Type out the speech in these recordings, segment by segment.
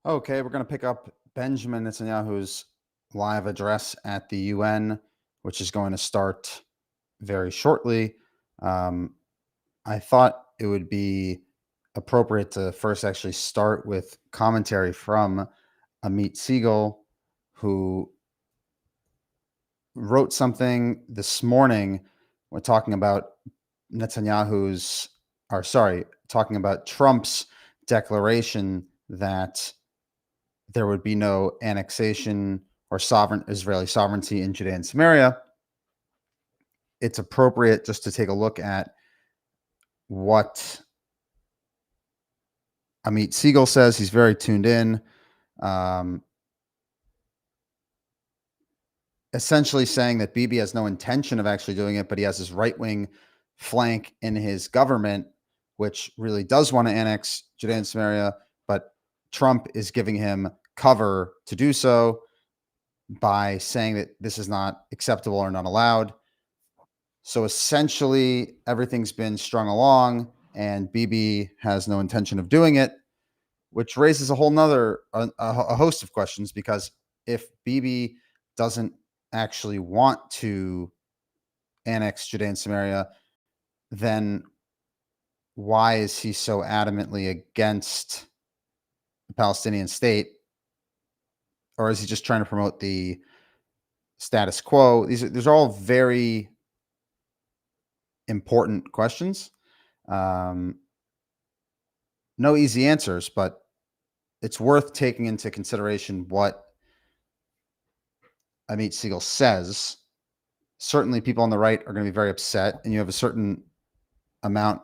Okay, we're going to pick up Benjamin Netanyahu's live address at the UN, which is going to start very shortly. Um, I thought it would be appropriate to first actually start with commentary from Amit Siegel, who wrote something this morning when talking about talking about Trump's declaration that there would be no annexation or sovereign Israeli sovereignty in Judea and Samaria. It's appropriate just to take a look at what Amit Siegel says. He's very tuned in, essentially saying that Bibi has no intention of actually doing it, but he has this right-wing flank in his government, which really does want to annex Judea and Samaria, but Trump is giving him cover to do so by saying that this is not acceptable or not allowed. So essentially, everything's been strung along, and Bibi has no intention of doing it, which raises a whole nother a host of questions. Because if Bibi doesn't actually want to annex Judea and Samaria, then why is he so adamantly against the Palestinian state? Or is he just trying to promote the status quo? These are all very important questions. No easy answers, but it's worth taking into consideration what Amit Siegel says. Certainly people on the right are going to be very upset, and you have a certain number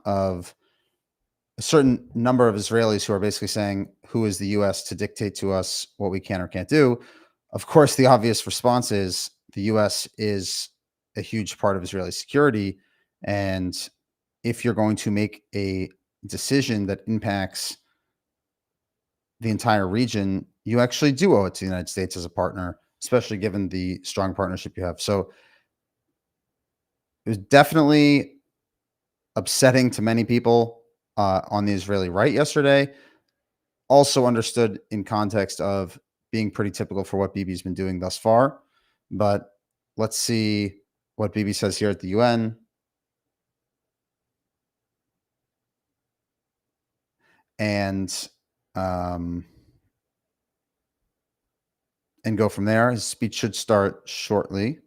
of Israelis who are basically saying, who is the US to dictate to us what we can or can't do? Of course, the obvious response is the US is a huge part of Israeli security. And if you're going to make a decision that impacts the entire region, you actually do owe it to the United States as a partner, especially given the strong partnership you have. So it was definitely upsetting to many people on the Israeli right yesterday. Also understood in context of being pretty typical for what Bibi's been doing thus far. But let's see what Bibi says here at the UN. And go from there. His speech should start shortly.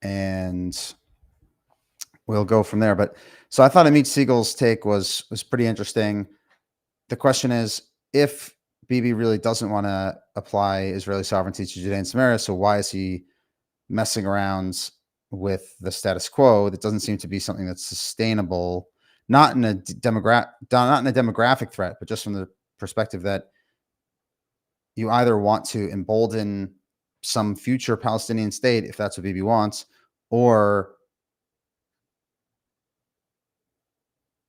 And we'll go from there. But so I thought Amit Siegel's take was pretty interesting. The question is, if Bibi really doesn't want to apply Israeli sovereignty to Judea and Samaria, so why is he messing around with the status quo? That doesn't seem to be something that's sustainable, not in a demographic threat, but just from the perspective that you either want to embolden some future Palestinian state, if that's what Bibi wants, or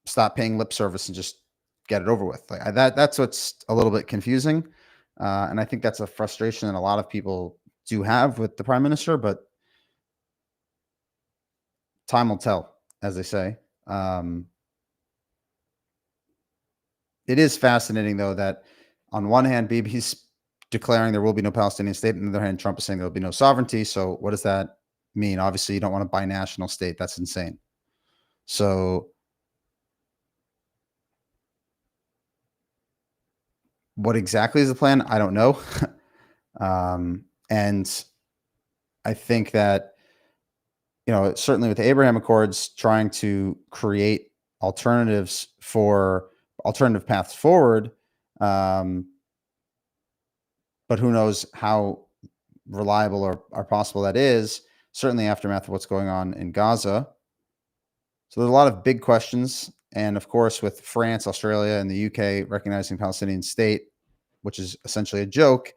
stop paying lip service and just get it over with. Like that's what's a little bit confusing. And I think that's a frustration that a lot of people do have with the prime minister, but time will tell, as they say. It is fascinating, though, that on one hand, Bibi's declaring there will be no Palestinian state. On the other hand, Trump is saying there will be no sovereignty. So what does that mean? Obviously, you don't want a binational state. That's insane. So what exactly is the plan? I don't know. And I think that, certainly with the Abraham Accords, trying to create alternative paths forward. But who knows how reliable or possible that is, certainly aftermath of what's going on in Gaza. So there's a lot of big questions. And of course, with France, Australia, and the UK recognizing Palestinian state, which is essentially a joke,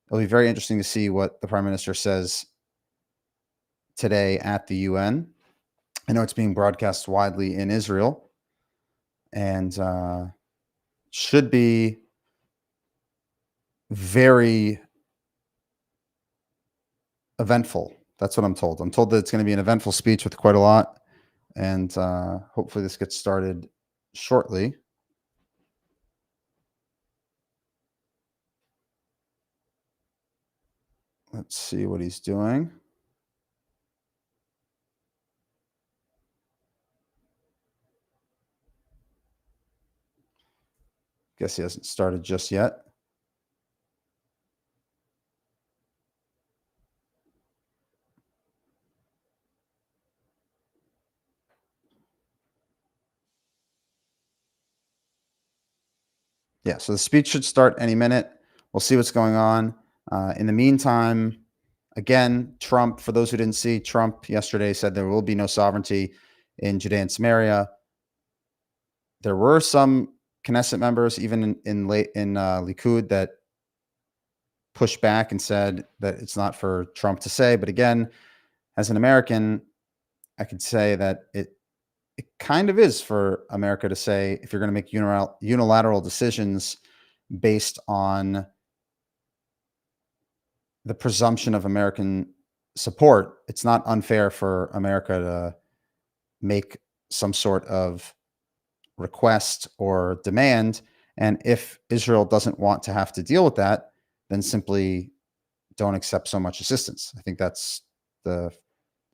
it'll be very interesting to see what the prime minister says today at the UN. I know it's being broadcast widely in Israel, and should be very eventful. That's what I'm told. I'm told that it's going to be an eventful speech with quite a lot, and hopefully this gets started shortly. Let's see what he's doing. Guess he hasn't started just yet. Yeah, so the speech should start any minute. We'll see what's going on. In the meantime, again, Trump, for those who didn't see, Trump yesterday said there will be no sovereignty in Judea and Samaria. There were some Knesset members, even in Likud, that pushed back and said that it's not for Trump to say. But again, as an American, I could say that it kind of is for America to say, if you're going to make unilateral decisions based on the presumption of American support, it's not unfair for America to make some sort of request or demand. And if Israel doesn't want to have to deal with that, then simply don't accept so much assistance. I think that's the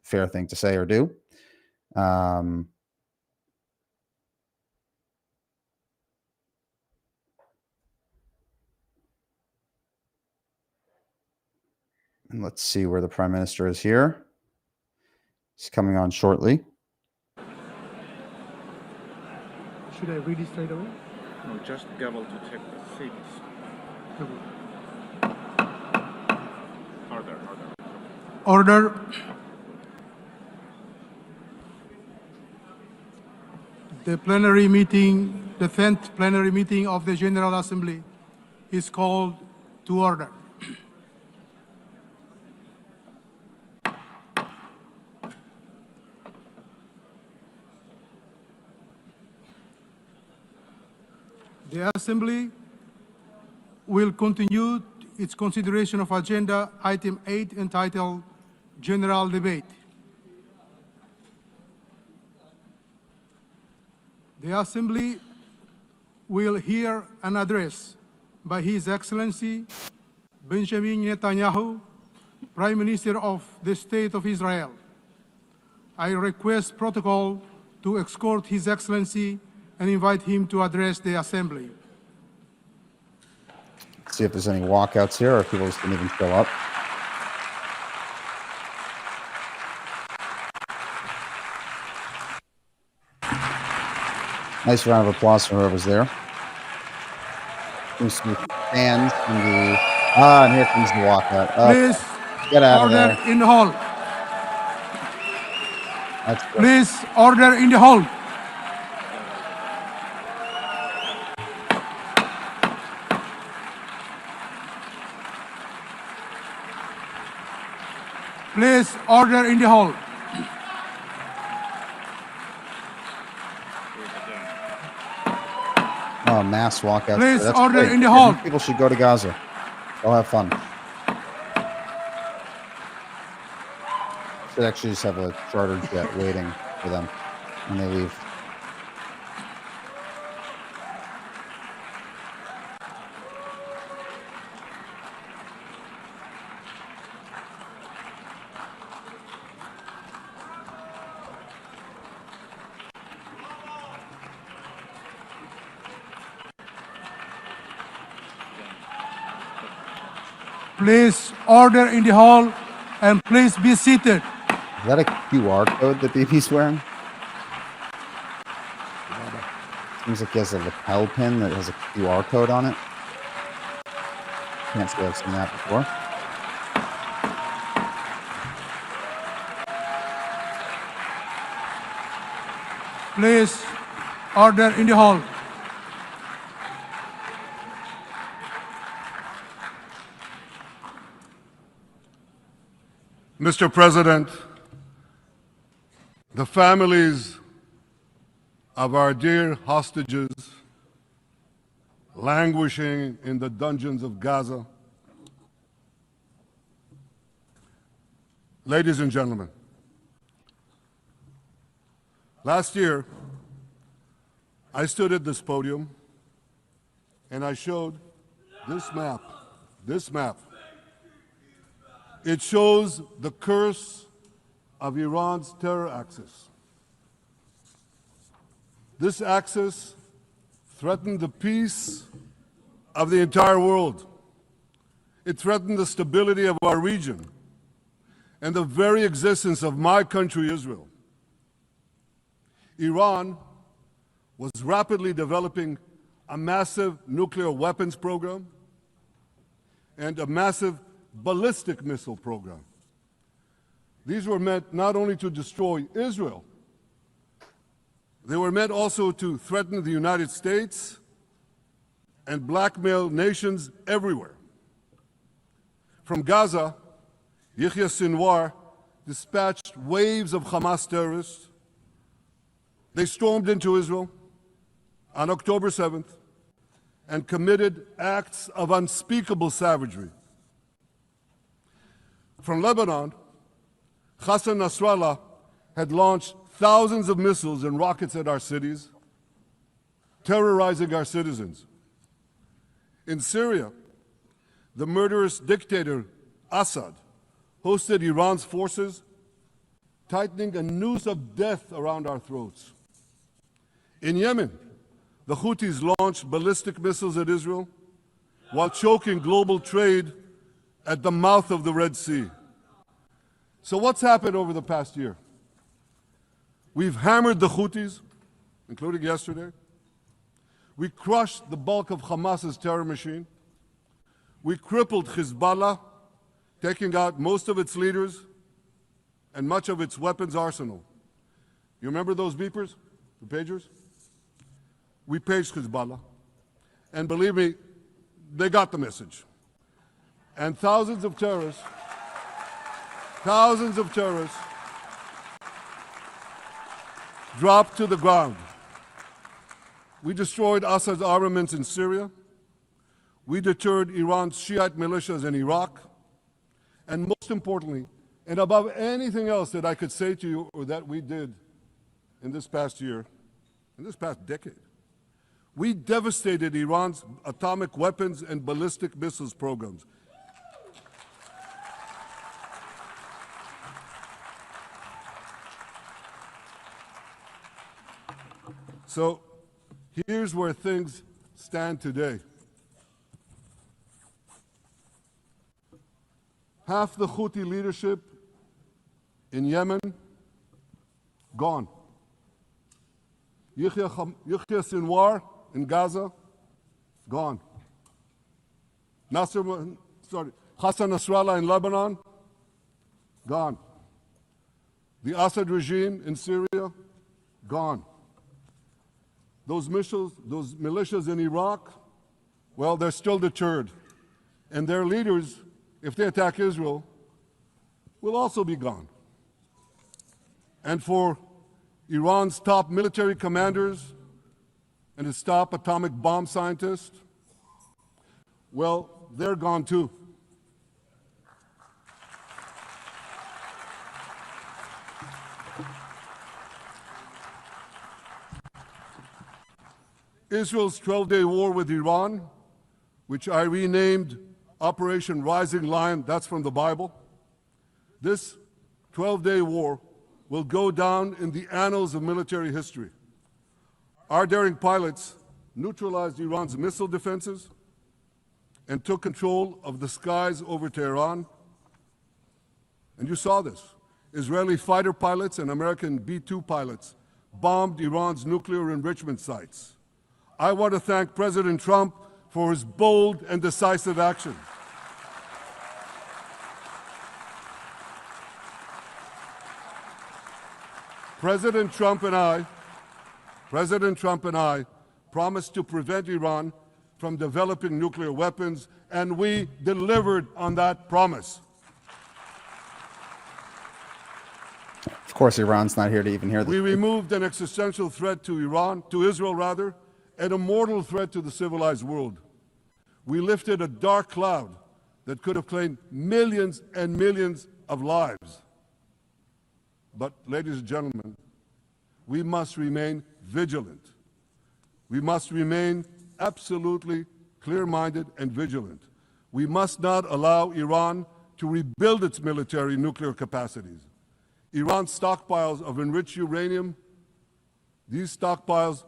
fair thing to say or do. And let's see where the prime minister is here. He's coming on shortly. Should I read it straight away? No, just gavel to check the seats. Order. The plenary meeting, the 10th plenary meeting of the General Assembly is called to order. The Assembly will continue its consideration of Agenda Item 8 entitled General Debate. The Assembly will hear an address by His Excellency Benjamin Netanyahu, Prime Minister of the State of Israel. I request protocol to escort His Excellency and invite him to address the Assembly. Let's see if there's any walkouts here or if people just didn't even show up. Nice round of applause for whoever's there. Seems to be fans in the and here comes the walkout. Please get out of there. Order in the hall. That's good. Please order in the hall. Please order in the hall. Oh, mass walkouts. Please That's order great. in the hall. People should go to Gaza. Go have fun. Should actually just have a charter jet waiting for them when they leave. Please order in the hall and please be seated. Is that a QR code that Bibi's wearing? Seems like he has a lapel pin that has a QR code on it. Can't say I've seen that before. Please order in the hall. Mr. President, the families of our dear hostages languishing in the dungeons of Gaza, ladies and gentlemen, last year, I stood at this podium and I showed this map. This map. It shows the curse of Iran's terror axis. This axis threatened the peace of the entire world. It threatened the stability of our region and the very existence of my country, Israel. Iran was rapidly developing a massive nuclear weapons program and a massive ballistic missile program. These were meant not only to destroy Israel, they were meant also to threaten the United States and blackmail nations everywhere. From Gaza, Yahya Sinwar dispatched waves of Hamas terrorists. They stormed into Israel on October 7th and committed acts of unspeakable savagery. From Lebanon, Hassan Nasrallah had launched thousands of missiles and rockets at our cities, terrorizing our citizens. In Syria, the murderous dictator Assad hosted Iran's forces, tightening a noose of death around our throats. In Yemen, the Houthis launched ballistic missiles at Israel while choking global trade at the mouth of the Red Sea. So what's happened over the past year? We've hammered the Houthis, including yesterday. We crushed the bulk of Hamas's terror machine. We crippled Hezbollah, taking out most of its leaders and much of its weapons arsenal. You remember those beepers, the pagers? We paged Hezbollah. And believe me, they got the message. And thousands of terrorists dropped to the ground. We destroyed Assad's armaments in Syria. We deterred Iran's Shiite militias in Iraq. And most importantly, and above anything else that I could say to you or that we did in this past year, in this past decade, we devastated Iran's atomic weapons and ballistic missiles programs. So here's where things stand today. Half the Houthi leadership in Yemen, gone. Yahya Sinwar in Gaza, gone. Hassan Nasrallah in Lebanon, gone. The Assad regime in Syria, gone. Those militias in Iraq, well, they're still deterred. And their leaders, if they attack Israel, will also be gone. And for Iran's top military commanders and its top atomic bomb scientists, well, they're gone too. Israel's 12-day war with Iran, which I renamed Operation Rising Lion, that's from the Bible. This 12-day war will go down in the annals of military history. Our daring pilots neutralized Iran's missile defenses and took control of the skies over Tehran. And you saw this. Israeli fighter pilots and American B-2 pilots bombed Iran's nuclear enrichment sites. I want to thank President Trump for his bold and decisive action. President Trump and I promised to prevent Iran from developing nuclear weapons, and we delivered on that promise. Of course, Iran's not here to even hear this. We removed an existential threat to Israel, and a mortal threat to the civilized world. We lifted a dark cloud that could have claimed millions and millions of lives. But, ladies and gentlemen, we must remain vigilant. we must remain absolutely clear-minded and vigilant. We must not allow Iran to rebuild its military nuclear capacities. Iran's stockpiles of enriched uranium, these stockpiles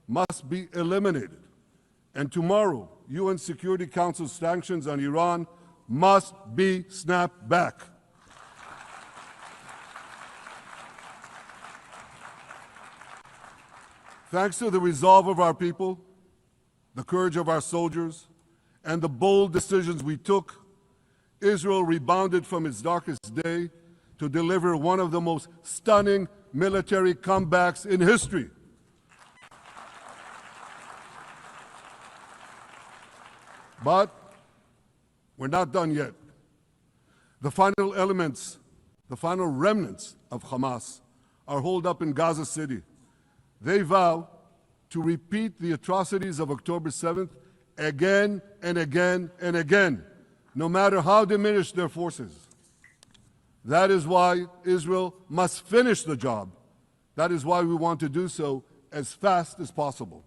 must be eliminated. And tomorrow, UN Security Council sanctions on Iran must be snapped back. Thanks to the resolve of our people, the courage of our soldiers, and the bold decisions we took, Israel rebounded from its darkest day to deliver one of the most stunning military comebacks in history. But we're not done yet. The final elements, the final remnants of Hamas are holed up in Gaza City. They vow to repeat the atrocities of October 7th again and again and again, no matter how diminished their forces. That is why Israel must finish the job. That is why we want to do so as fast as possible.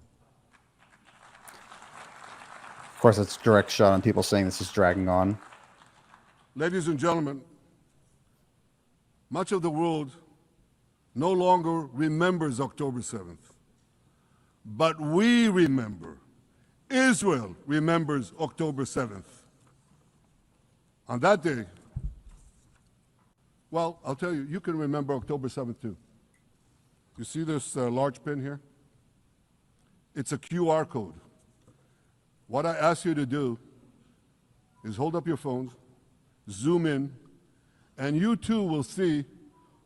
Of course, it's a direct shot on people saying this is dragging on. Ladies and gentlemen, much of the world no longer remembers October 7th. But we remember. Israel remembers October 7th. On that day, well, I'll tell you, you can remember October 7th too. You see this large pin here? It's a QR code. What I ask you to do is hold up your phones, zoom in, and you too will see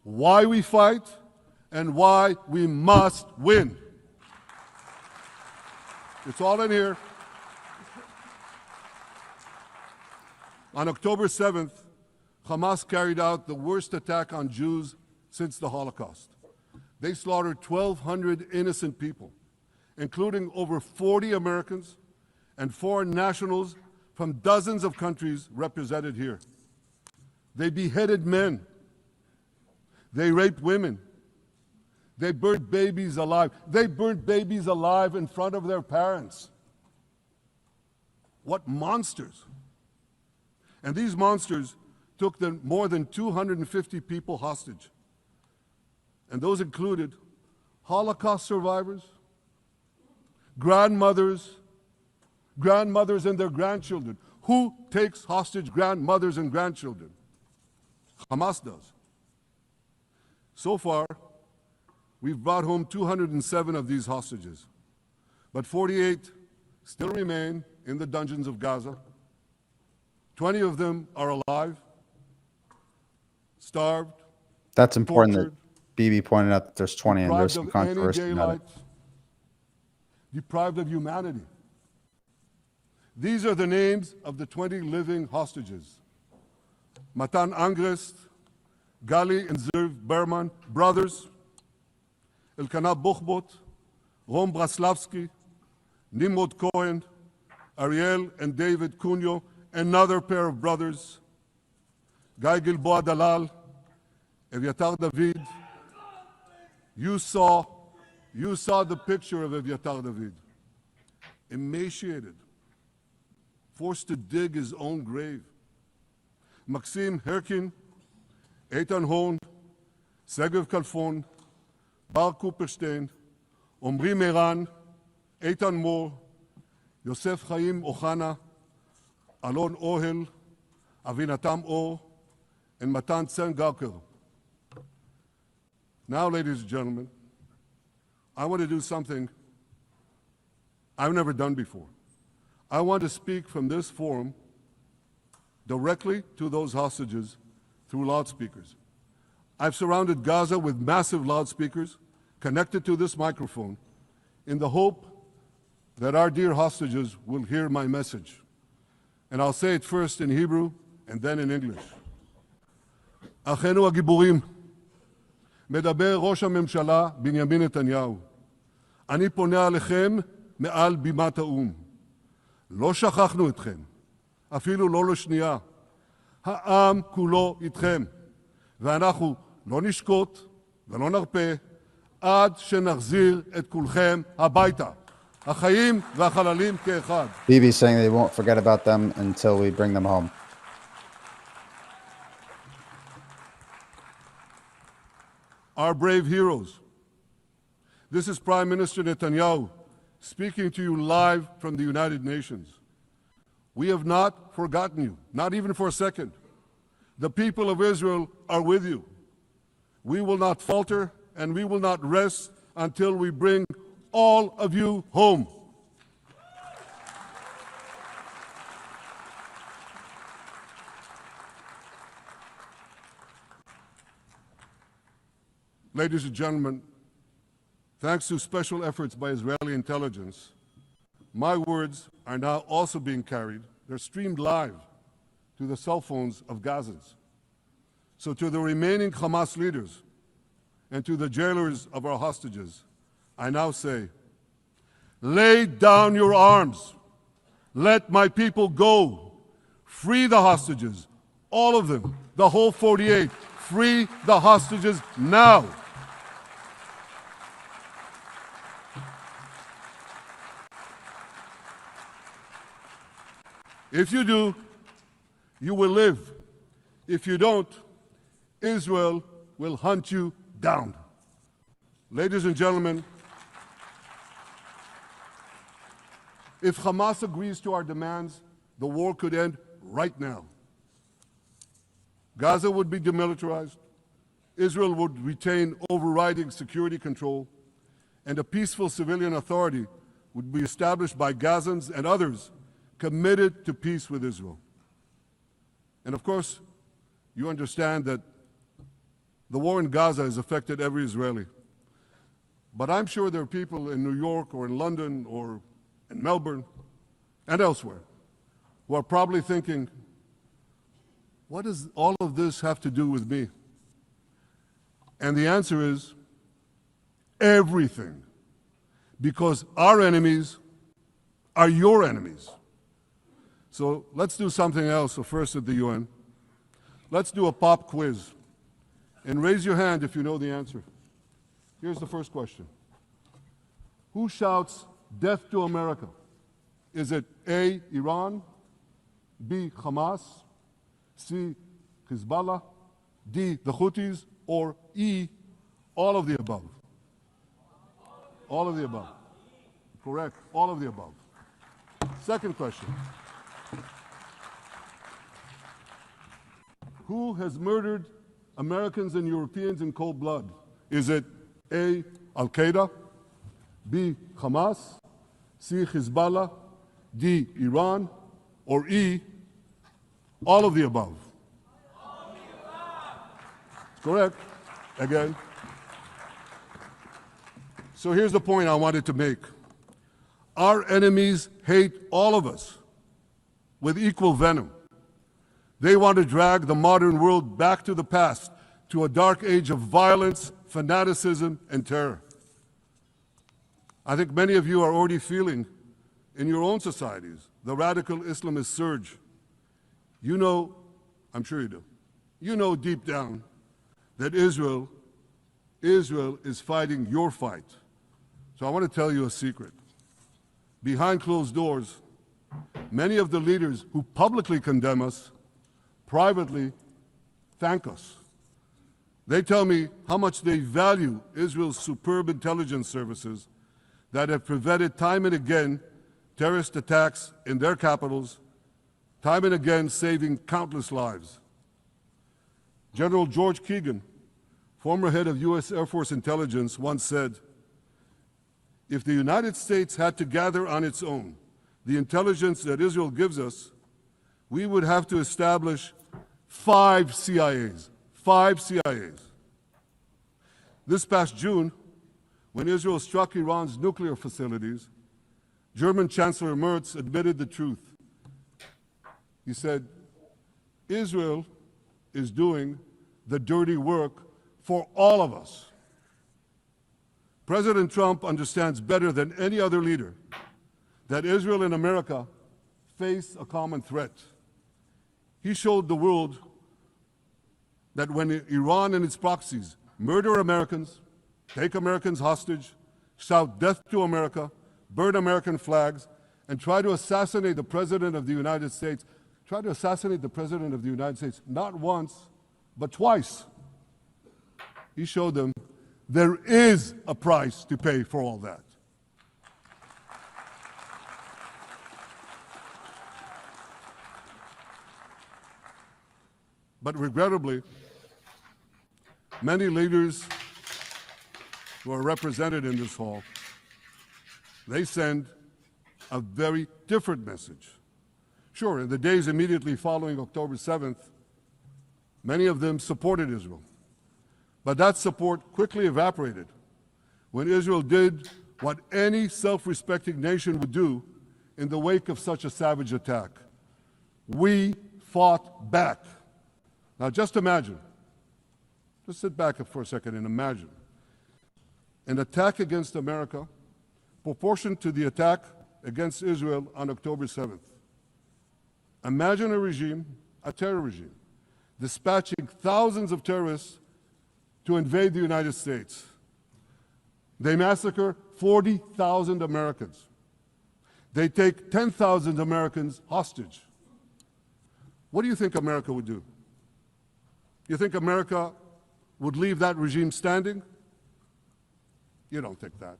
why we fight and why we must win. It's all in here. On October 7th, Hamas carried out the worst attack on Jews since the Holocaust. They slaughtered 1,200 innocent people, including over 40 Americans and foreign nationals from dozens of countries represented here. They beheaded men. They raped women. They burnt babies alive. They burnt babies alive in front of their parents. What monsters. And these monsters took more than 250 people hostage. And those included Holocaust survivors, grandmothers and their grandchildren. Who takes hostage grandmothers and grandchildren? Hamas does. So far, we've brought home 207 of these hostages, but 48 still remain in the dungeons of Gaza. 20 of them are alive, starved. That's important tortured, that Bibi pointed out that there's 20 and there's some deprived of any controversy about it. daylight, deprived of humanity. These are the names of the 20 living hostages. Matan Angrest, Gali and Zerv Berman, brothers. Elkanah Buchbot, Rom Braslavsky, Nimrod Cohen, Ariel and David Cunyo, another pair of brothers. Guy Gilboa Dalal, Eviatar David. You saw the picture of Eviatar David. Emaciated, forced to dig his own grave. Maxim Herkin, Eitan Horn, Segev Kalfon, Bar Kupperstein, Omri Meran, Eitan Moore, Yosef Chaim Ochana, Alon Ohel, Avinatam Or, and Matan Tsengarker. Now, ladies and gentlemen, I want to do something I've never done before. I want to speak from this forum directly to those hostages through loudspeakers. I've surrounded Gaza with massive loudspeakers connected to this microphone in the hope that our dear hostages will hear my message. And I'll say it first in Hebrew and then in English. אחינו הגיבורים, מדבר ראש הממשלה בנימין נתניהו. אני פונה עליכם מעל בימת האו"ם. לא שכחנו אתכם, אפילו לא לשנייה. העם כולו איתכם, ואנחנו לא נשקוט ולא נרפה עד שנחזיר את כולכם הביתה. החיים והחללים כאחד. Bibi saying they won't forget about them until we bring them home. Our brave heroes. This is Prime Minister Netanyahu speaking to you live from the United Nations. We have not forgotten you, not even for a second. The people of Israel are with you. We will not falter and we will not rest until we bring all of you home. Ladies and gentlemen, thanks to special efforts by Israeli intelligence, my words are now also being carried. They're streamed live to the cell phones of Gazans. So to the remaining Hamas leaders and to the jailers of our hostages, I now say, lay down your arms. Let my people go. Free the hostages, all of them, the whole 48. Free the hostages now. If you do, you will live. If you don't, Israel will hunt you down. Ladies and gentlemen, if Hamas agrees to our demands, the war could end right now. Gaza would be demilitarized, Israel would retain overriding security control, and a peaceful civilian authority would be established by Gazans and others committed to peace with Israel. And of course, you understand that the war in Gaza has affected every Israeli. But I'm sure there are people in New York or in London or in Melbourne and elsewhere who are probably thinking, what does all of this have to do with me? And the answer is everything. Because our enemies are your enemies. So let's do something else. So first at the UN, let's do a pop quiz. And raise your hand if you know the answer. Here's the first question. Who shouts death to America? Is it A, Iran, B, Hamas, C, Hezbollah, D, the Houthis, or E, all of the above? All of the above. Correct, all of the above. Second question. Who has murdered Americans and Europeans in cold blood? Is it A, Al-Qaeda, B, Hamas, C, Hezbollah, D, Iran, or E, all of the above? Correct. Again. So here's the point I wanted to make. Our enemies hate all of us with equal venom. They want to drag the modern world back to the past, to a dark age of violence, fanaticism, and terror. I think many of you are already feeling in your own societies the radical Islamist surge. You know, I'm sure you do, you know deep down that Israel is fighting your fight. So I want to tell you a secret. Behind closed doors, many of the leaders who publicly condemn us privately thank us. They tell me how much they value Israel's superb intelligence services that have prevented time and again terrorist attacks in their capitals, time and again saving countless lives. General George Keegan, former head of U.S. Air Force intelligence, once said, if the United States had to gather on its own the intelligence that Israel gives us, we would have to establish 5 CIAs. 5 CIAs. This past June, when Israel struck Iran's nuclear facilities, German Chancellor Merz admitted the truth. He said, Israel is doing the dirty work for all of us. President Trump understands better than any other leader that Israel and America face a common threat. He showed the world that when Iran and its proxies murder Americans, take Americans hostage, shout death to America, burn American flags, and try to assassinate the President of the United States. Try to assassinate the President of the United States not once, but twice. He showed them there is a price to pay for all that. But regrettably, many leaders who are represented in this hall, they send a very different message. Sure, in the days immediately following October 7th, many of them supported Israel. But that support quickly evaporated when Israel did what any self-respecting nation would do in the wake of such a savage attack. We fought back. Now just imagine, just sit back for a second and imagine an attack against America proportioned to the attack against Israel on October 7th. Imagine a regime, a terror regime, dispatching thousands of terrorists to invade the United States. They massacre 40,000 Americans. They take 10,000 Americans hostage. What do you think America would do? You think America would leave that regime standing? You don't think that.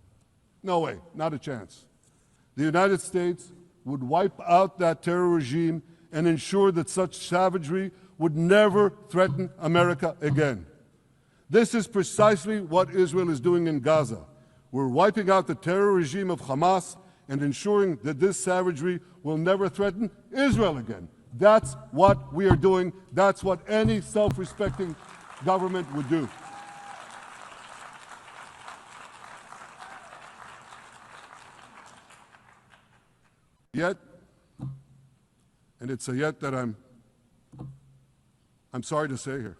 No way, not a chance. The United States would wipe out that terror regime and ensure that such savagery would never threaten America again. This is precisely what Israel is doing in Gaza. We're wiping out the terror regime of Hamas and ensuring that this savagery will never threaten Israel again. That's what we are doing. That's what any self-respecting government would do. Yet, and it's a yet that I'm sorry to say here,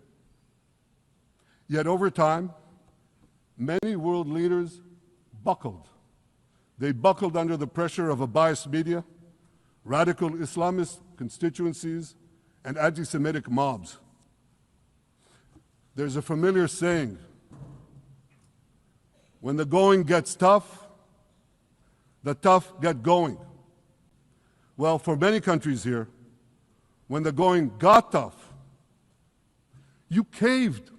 yet over time, many world leaders buckled. They buckled under the pressure of a biased media, radical Islamist constituencies, and anti-Semitic mobs. There's a familiar saying, when the going gets tough, the tough get going. Well, for many countries here, when the going got tough, you caved.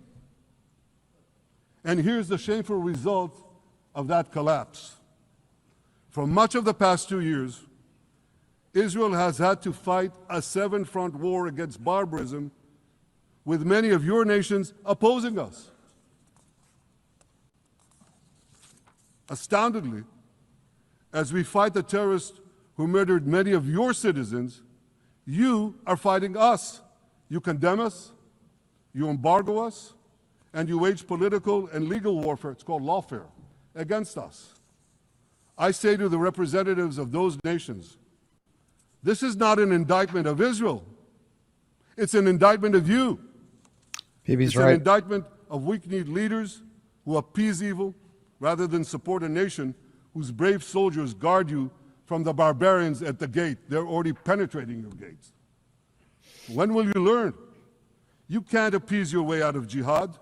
And here's the shameful result of that collapse. For much of the past 2 years, Israel has had to fight a 7-front war against barbarism with many of your nations opposing us. Astoundingly, as we fight the terrorists who murdered many of your citizens, you are fighting us. You condemn us, you embargo us, and you wage political and legal warfare, it's called lawfare, against us. I say to the representatives of those nations, this is not an indictment of Israel. It's an indictment of you. Bibi's it's right. an indictment of weak-kneed leaders who appease evil rather than support a nation whose brave soldiers guard you from the barbarians at the gate. They're already penetrating your gates. When will you learn? You can't appease your way out of jihad,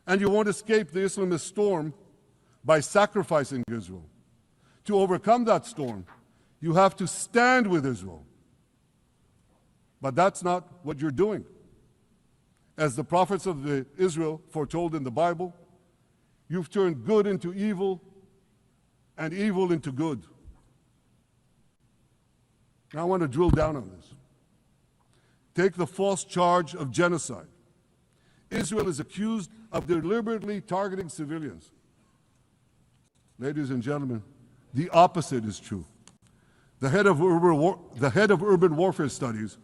and you won't escape the Islamist storm by sacrificing Israel. To overcome that storm, you have to stand with Israel. But that's not what you're doing. As the prophets of Israel foretold in the Bible, you've turned good into evil and evil into good. Now I want to drill down on this. Take the false charge of genocide. Israel is accused of deliberately targeting civilians. Ladies and gentlemen, the opposite is true. The head of urban warfare studies,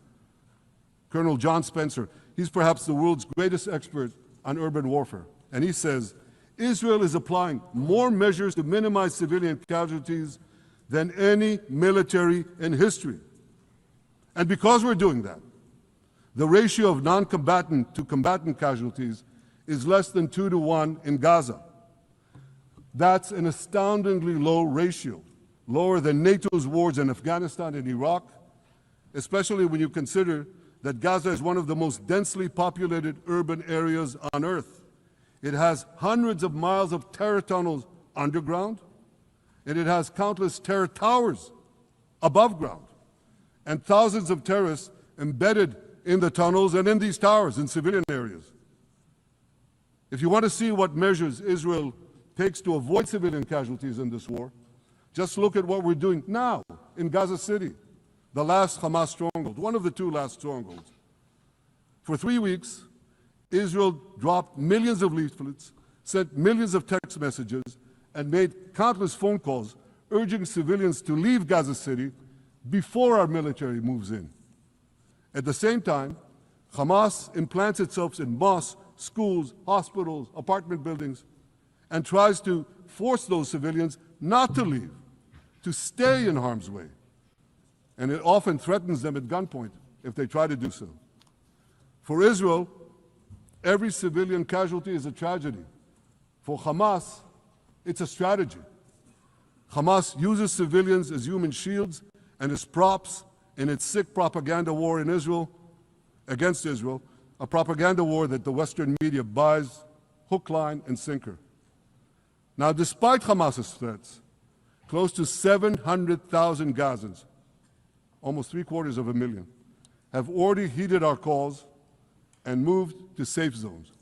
Colonel John Spencer, he's perhaps the world's greatest expert on urban warfare. And he says, Israel is applying more measures to minimize civilian casualties than any military in history. And because we're doing that, the ratio of non-combatant to combatant casualties is less than 2 to 1 in Gaza. That's an astoundingly low ratio, lower than NATO's wars in Afghanistan and Iraq, especially when you consider that Gaza is one of the most densely populated urban areas on Earth. It has hundreds of miles of terror tunnels underground, and it has countless terror towers above ground, and thousands of terrorists embedded in the tunnels and in these towers in civilian areas. If you want to see what measures Israel takes to avoid civilian casualties in this war, just look at what we're doing now in Gaza City, the last Hamas stronghold, one of the two last strongholds. For 3 weeks, Israel dropped millions of leaflets, sent millions of text messages, and made countless phone calls urging civilians to leave Gaza City before our military moves in. At the same time, Hamas implants itself in mosques, schools, hospitals, apartment buildings, and tries to force those civilians not to leave, to stay in harm's way. And it often threatens them at gunpoint if they try to do so. For Israel, every civilian casualty is a tragedy. For Hamas, it's a strategy. Hamas uses civilians as human shields and as props in its sick propaganda war in Israel, against Israel, a propaganda war that the Western media buys hook, line, and sinker. Now, despite Hamas's threats, close to 700,000 Gazans, almost 750,000, have already heeded our calls and moved to safe zones.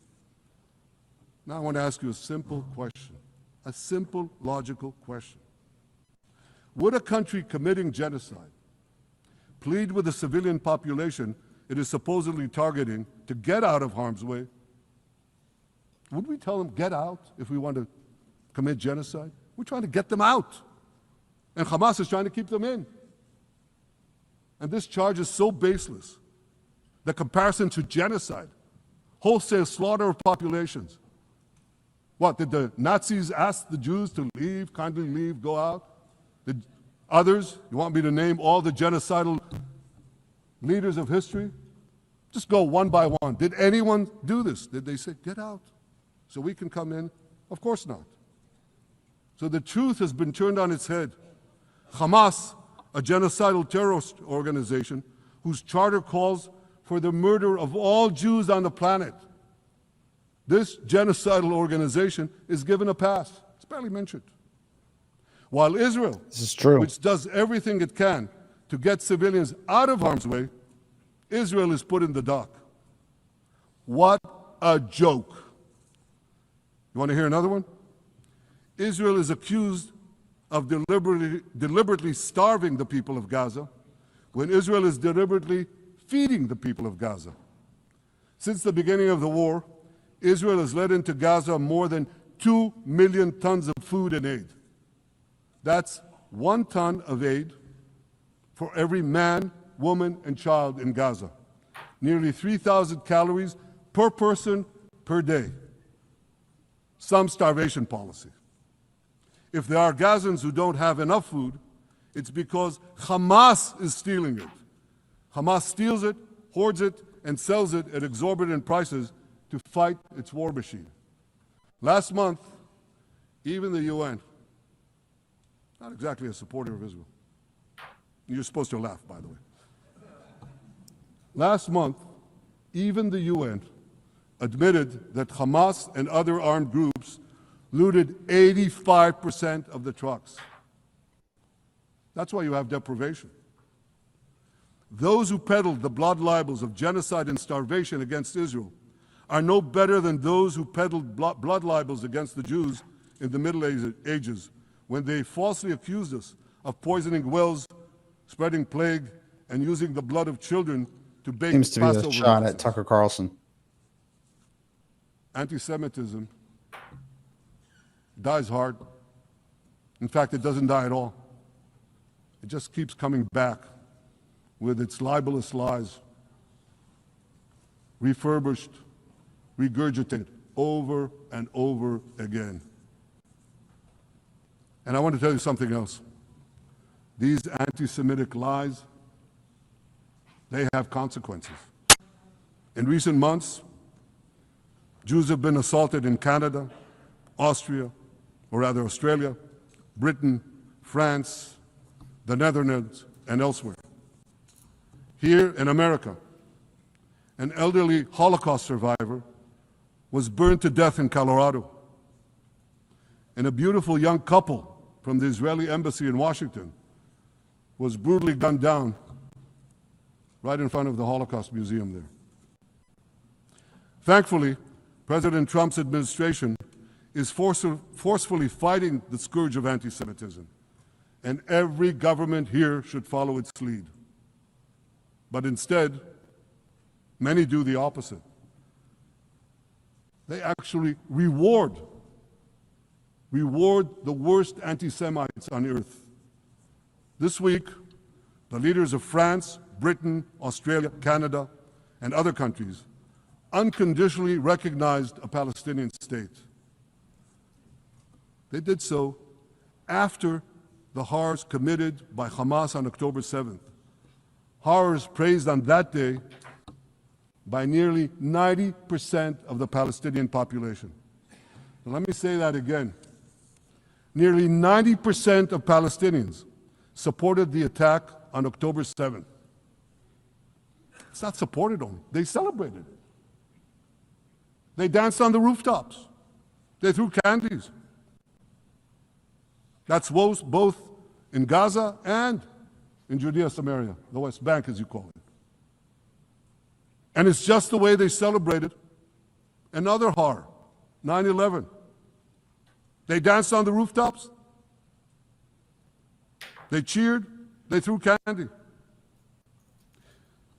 Now I want to ask you a simple question, a simple, logical question. Would a country committing genocide plead with the civilian population it is supposedly targeting to get out of harm's way? Would we tell them, get out, if we want to commit genocide? We're trying to get them out. And Hamas is trying to keep them in. And this charge is so baseless. The comparison to genocide, wholesale slaughter of populations. What, did the Nazis ask the Jews to leave, kindly leave, go out? Did others, you want me to name all the genocidal leaders of history? Just go one by one. Did anyone do this? Did they say, get out so we can come in? Of course not. So the truth has been turned on its head. Hamas, a genocidal terrorist organization whose charter calls for the murder of all Jews on the planet. This genocidal organization is given a pass. It's barely mentioned. While Israel, This is true. which does everything it can to get civilians out of harm's way, Israel is put in the dock. What a joke. You want to hear another one? Israel is accused of deliberately starving the people of Gaza when Israel is deliberately feeding the people of Gaza. Since the beginning of the war, Israel has let into Gaza more than 2 million tons of food and aid. That's 1 ton of aid for every man, woman, and child in Gaza. Nearly 3,000 calories per person per day. Some starvation policy. If there are Gazans who don't have enough food, it's because Hamas is stealing it. Hamas steals it, hoards it, and sells it at exorbitant prices to fight its war machine. Last month, even the UN, not exactly a supporter of Israel. You're supposed to laugh, by the way. Last month, even the UN admitted that Hamas and other armed groups looted 85% of the trucks. That's why you have deprivation. Those who peddled the blood libels of genocide and starvation against Israel are no better than those who peddled blood libels against the Jews in the Middle Ages when they falsely accused us of poisoning wells, spreading plague, and using the blood of children to bake Seems to be Passover a shot messes. at Tucker Carlson. Anti-Semitism dies hard. In fact, it doesn't die at all. It just keeps coming back with its libelous lies, refurbished, regurgitated over and over again. And I want to tell you something else. These anti-Semitic lies, they have consequences. In recent months, Jews have been assaulted in Canada, Austria, or rather Australia, Britain, France, the Netherlands, and elsewhere. Here in America, an elderly Holocaust survivor was burned to death in Colorado. And a beautiful young couple from the Israeli embassy in Washington was brutally gunned down right in front of the Holocaust Museum there. Thankfully, President Trump's administration is forcefully fighting the scourge of anti-Semitism, and every government here should follow its lead. But instead, many do the opposite. They actually reward the worst anti-Semites on earth. This week, the leaders of France, Britain, Australia, Canada, and other countries unconditionally recognized a Palestinian state. They did so after the horrors committed by Hamas on October 7th. Horrors praised on that day by nearly 90% of the Palestinian population. Now, let me say that again. Nearly 90% of Palestinians supported the attack on October 7th. It's not supported only, they celebrated it. They danced on the rooftops. They threw candies. That's both in Gaza and in Judea, Samaria, the West Bank, as you call it. And it's just the way they celebrated another horror, 9/11. They danced on the rooftops. They cheered. They threw candy.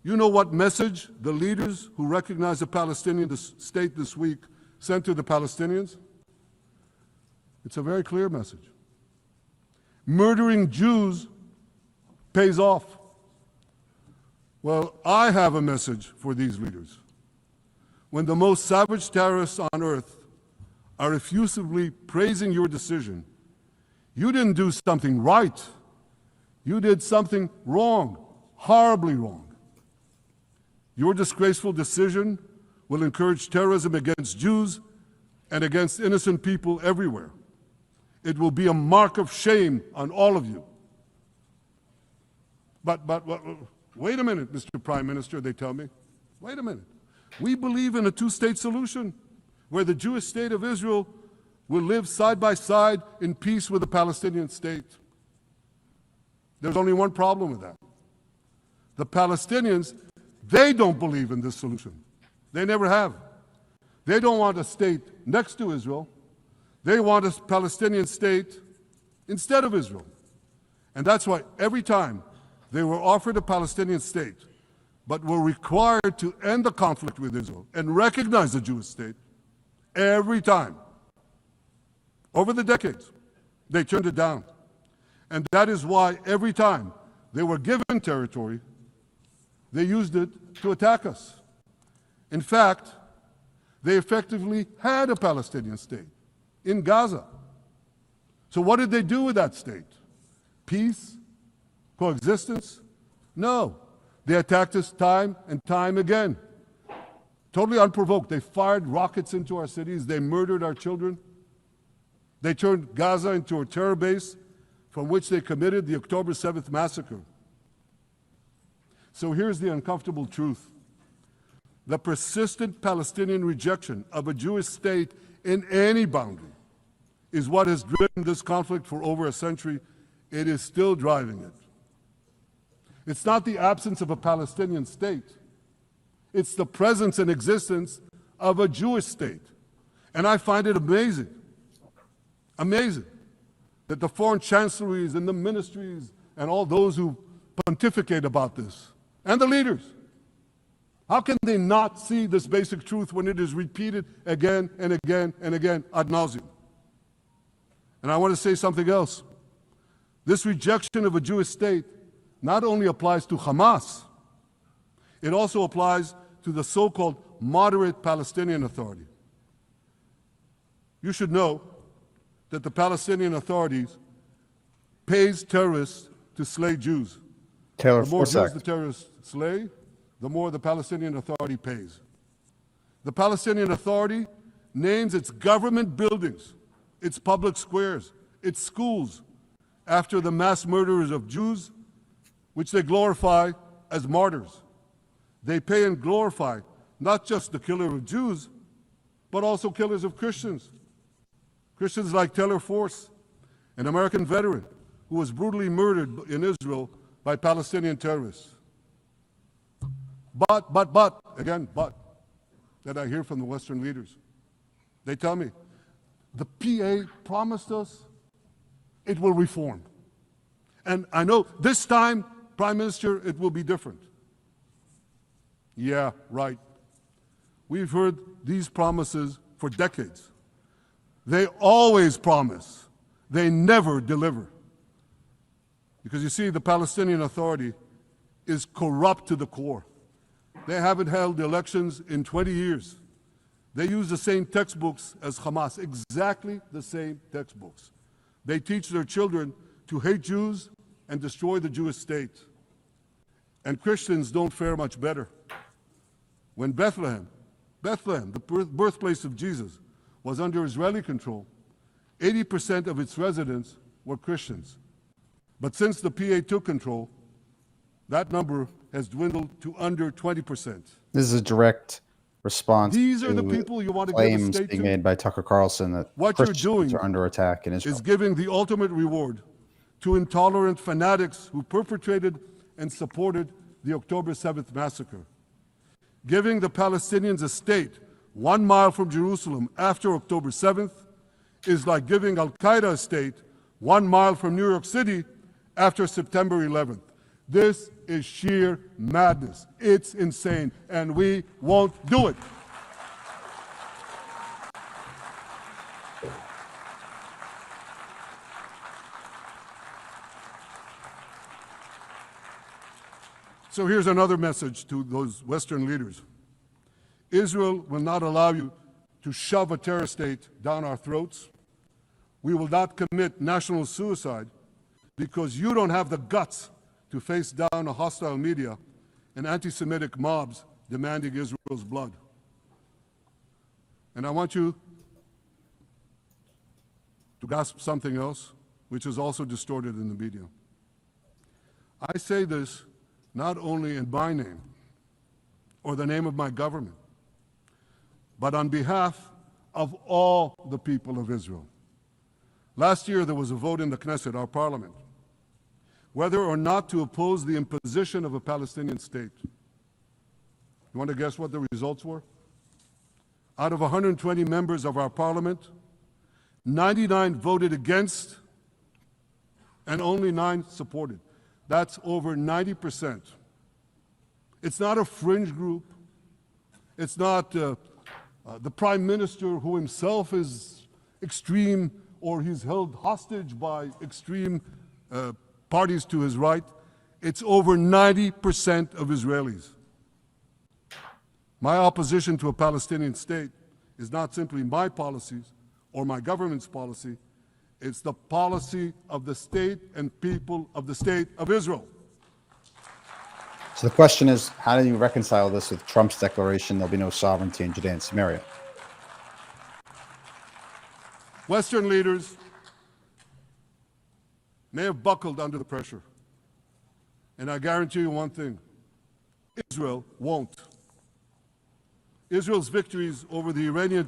You know what message the leaders who recognize the Palestinian state this week sent to the Palestinians? It's a very clear message. Murdering Jews pays off. Well, I have a message for these leaders. When the most savage terrorists on earth are effusively praising your decision, you didn't do something right. You did something wrong, horribly wrong. Your disgraceful decision will encourage terrorism against Jews and against innocent people everywhere. It will be a mark of shame on all of you. But wait a minute, Mr. Prime Minister, they tell me. Wait a minute. We believe in a two-state solution where the Jewish state of Israel will live side by side in peace with the Palestinian state. There's only one problem with that. The Palestinians, they don't believe in this solution. They never have. They don't want a state next to Israel. They want a Palestinian state instead of Israel. And that's why every time they were offered a Palestinian state, but were required to end the conflict with Israel and recognize the Jewish state, every time, over the decades, they turned it down. And that is why every time they were given territory, they used it to attack us. In fact, they effectively had a Palestinian state in Gaza. So what did they do with that state? Peace? Coexistence? No. They attacked us time and time again. Totally unprovoked. They fired rockets into our cities. They murdered our children. They turned Gaza into a terror base from which they committed the October 7th massacre. So here's the uncomfortable truth. The persistent Palestinian rejection of a Jewish state in any boundary is what has driven this conflict for over a century. It is still driving it. It's not the absence of a Palestinian state. It's the presence and existence of a Jewish state. And I find it amazing, that the foreign chancelleries and the ministries and all those who pontificate about this, and the leaders, how can they not see this basic truth when it is repeated again and again and again ad nauseum? And I want to say something else. This rejection of a Jewish state not only applies to Hamas, it also applies to the so-called moderate Palestinian Authority. You should know that the Palestinian authorities pays terrorists to slay Jews. Taylor The more Jews Forsyth. the terrorists slay, the more the Palestinian Authority pays. The Palestinian Authority names its government buildings, its public squares, its schools, after the mass murderers of Jews, which they glorify as martyrs. They pay and glorify not just the killer of Jews, but also killers of Christians. Christians like Taylor Forsyth an American veteran who was brutally murdered in Israel by Palestinian terrorists. But, that I hear from the Western leaders. They tell me, the PA promised us it will reform. And I know this time, Prime Minister, it will be different. Yeah, right. We've heard these promises for decades. They always promise. They never deliver. Because you see, the Palestinian Authority is corrupt to the core. They haven't held elections in 20 years. They use the same textbooks as Hamas, exactly the same textbooks. They teach their children to hate Jews and destroy the Jewish state. And Christians don't fare much better. When Bethlehem, the birthplace of Jesus, was under Israeli control, 80% of its residents were Christians. But since the PA took control, that number has dwindled to under 20%. This is a direct response These are to the people you want to give a claims state being to? made by Tucker Carlson that What you're Christians doing are under attack in Israel. is giving the ultimate reward to intolerant fanatics who perpetrated and supported the October 7th massacre. Giving the Palestinians a state 1 mile from Jerusalem after October 7th is like giving Al-Qaeda a state 1 mile from New York City after September 11th. This is sheer madness. It's insane, and we won't do it. So here's another message to those Western leaders. Israel will not allow you to shove a terror state down our throats. We will not commit national suicide because you don't have the guts to face down a hostile media and anti-Semitic mobs demanding Israel's blood. And I want you to grasp something else, which is also distorted in the media. I say this not only in my name or the name of my government, but on behalf of all the people of Israel. Last year, there was a vote in the Knesset, our parliament, whether or not to oppose the imposition of a Palestinian state. You want to guess what the results were? Out of 120 members of our parliament, 99 voted against and only 9 supported. That's over 90%. It's not a fringe group. It's not the prime minister who himself is extreme or he's held hostage by extreme parties to his right. It's over 90% of Israelis. My opposition to a Palestinian state is not simply my policies or my government's policy. It's the policy of the state and people of the state of Israel. So the question is, how do you reconcile this with Trump's declaration there'll be no sovereignty in Judea and Samaria? Western leaders may have buckled under the pressure. And I guarantee you one thing, Israel won't. Israel's victories over the Iranian...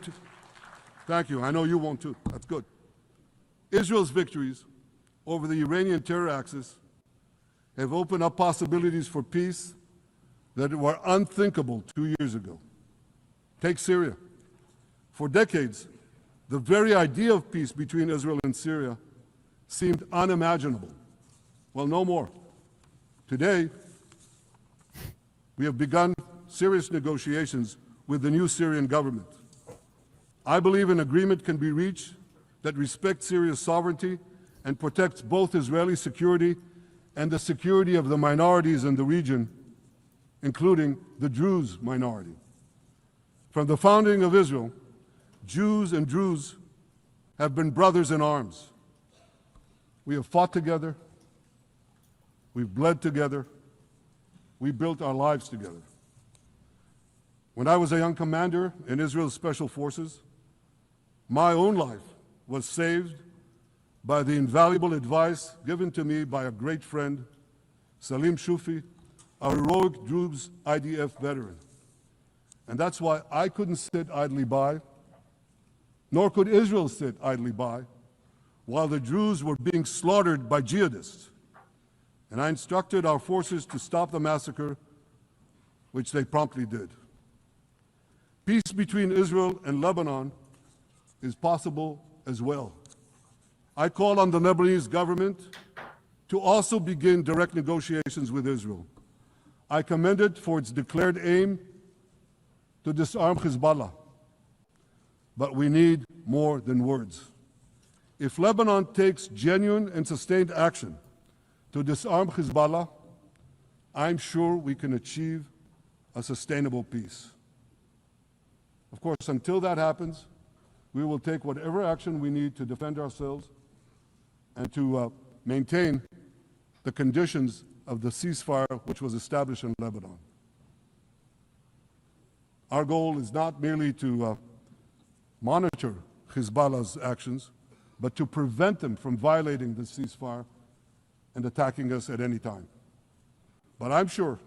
Thank you, I know you won't too, that's good. Israel's victories over the Iranian terror axis have opened up possibilities for peace that were unthinkable 2 years ago. Take Syria. For decades, the very idea of peace between Israel and Syria seemed unimaginable. Well, no more. Today, we have begun serious negotiations with the new Syrian government. I believe an agreement can be reached that respects Syria's sovereignty and protects both Israeli security and the security of the minorities in the region, including the Druze minority. From the founding of Israel, Jews and Druze have been brothers in arms. We have fought together, we've bled together, we built our lives together. When I was a young commander in Israel's Special Forces, my own life was saved by the invaluable advice given to me by a great friend, Salim Shufi, a heroic Druze IDF veteran. And that's why I couldn't sit idly by, nor could Israel sit idly by, while the Druze were being slaughtered by jihadists. And I instructed our forces to stop the massacre, which they promptly did. Peace between Israel and Lebanon is possible as well. I call on the Lebanese government to also begin direct negotiations with Israel. I commend it for its declared aim to disarm Hezbollah. But we need more than words. If Lebanon takes genuine and sustained action to disarm Hezbollah, I'm sure we can achieve a sustainable peace. Of course, until that happens, we will take whatever action we need to defend ourselves and to maintain the conditions of the ceasefire which was established in Lebanon. Our goal is not merely to monitor Hezbollah's actions, but to prevent them from violating the ceasefire and attacking us at any time. But I'm sure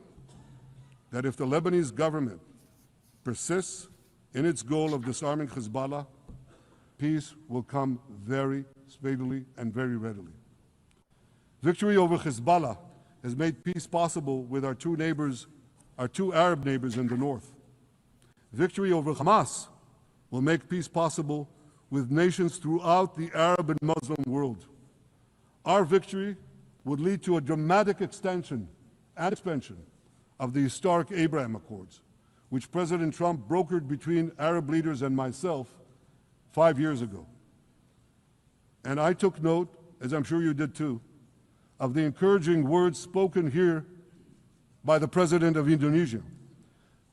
that if the Lebanese government persists in its goal of disarming Hezbollah, peace will come very speedily and very readily. Victory over Hezbollah has made peace possible with our two Arab neighbors in the north. Victory over Hamas will make peace possible with nations throughout the Arab and Muslim world. Our victory would lead to a dramatic extension and expansion of the historic Abraham Accords, which President Trump brokered between Arab leaders and myself 5 years ago. And I took note, as I'm sure you did too, of the encouraging words spoken here by the President of Indonesia.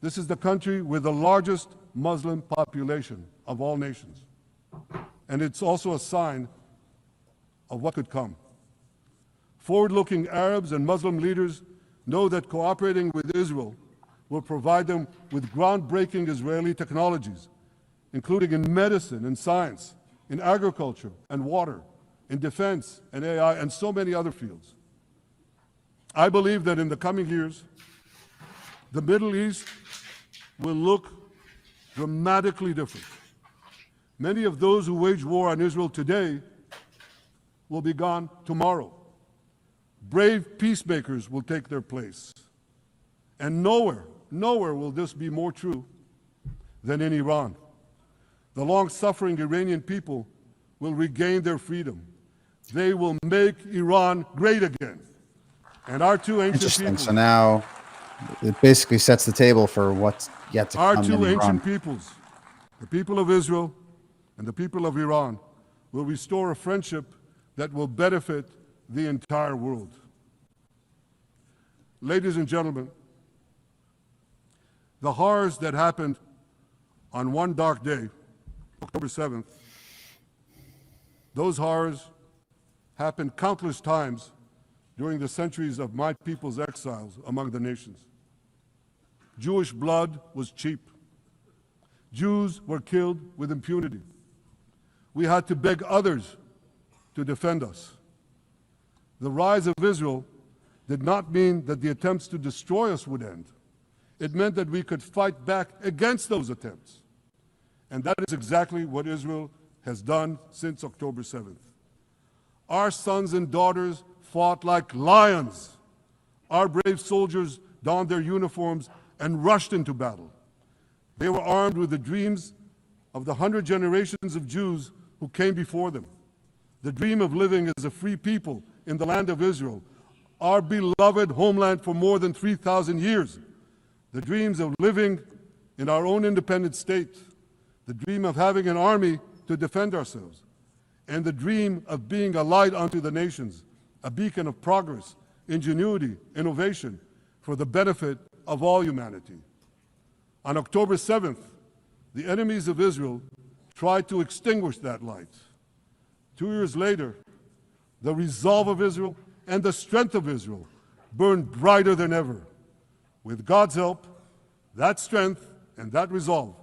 This is the country with the largest Muslim population of all nations. And it's also a sign of what could come. Forward-looking Arabs and Muslim leaders know that cooperating with Israel will provide them with groundbreaking Israeli technologies, including in medicine and science, in agriculture and water, in defense and AI, and so many other fields. I believe that in the coming years, the Middle East will look dramatically different. Many of those who wage war on Israel today will be gone tomorrow. Brave peacemakers will take their place. And nowhere will this be more true than in Iran. The long-suffering Iranian people will regain their freedom. They will make Iran great again. And our two ancient Interesting. peoples, So now it basically sets the table for what's yet to our come in two Iran. ancient peoples, the people of Israel and the people of Iran, will restore a friendship that will benefit the entire world. Ladies and gentlemen, the horrors that happened on one dark day, October 7th, those horrors happened countless times during the centuries of my people's exiles among the nations. Jewish blood was cheap. Jews were killed with impunity. We had to beg others to defend us. The rise of Israel did not mean that the attempts to destroy us would end. It meant that we could fight back against those attempts. And that is exactly what Israel has done since October 7th. Our sons and daughters fought like lions. Our brave soldiers donned their uniforms and rushed into battle. They were armed with the dreams of the 100 generations of Jews who came before them. The dream of living as a free people in the land of Israel, our beloved homeland for more than 3,000 years. The dreams of living in our own independent state. The dream of having an army to defend ourselves. And the dream of being a light unto the nations, a beacon of progress, ingenuity, innovation for the benefit of all humanity. On October 7th, the enemies of Israel tried to extinguish that light. 2 years later, the resolve of Israel and the strength of Israel burned brighter than ever. With God's help, that strength and that resolve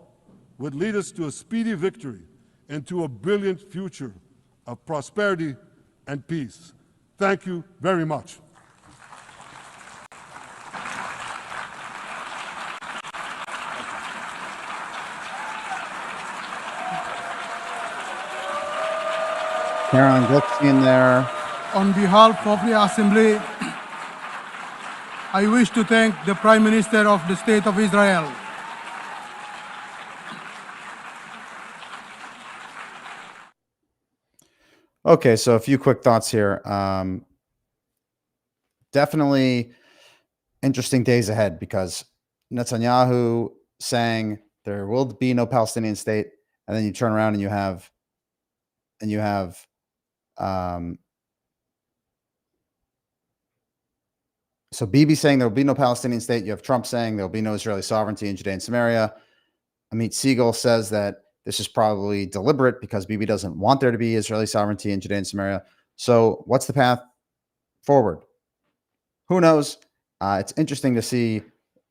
would lead us to a speedy victory and to a brilliant future of prosperity and peace. Thank you very much. Caroline Glickstein there. On behalf of the Assembly, I wish to thank the Prime Minister of the State of Israel. Okay, so a few quick thoughts here. Definitely interesting days ahead because Netanyahu saying there will be no Palestinian state, and then you turn around and you have so Bibi saying there will be no Palestinian state. You have Trump saying there will be no Israeli sovereignty in Judea and Samaria. Amit Siegel says that this is probably deliberate because Bibi doesn't want there to be Israeli sovereignty in Judea and Samaria. So what's the path forward? Who knows? It's interesting to see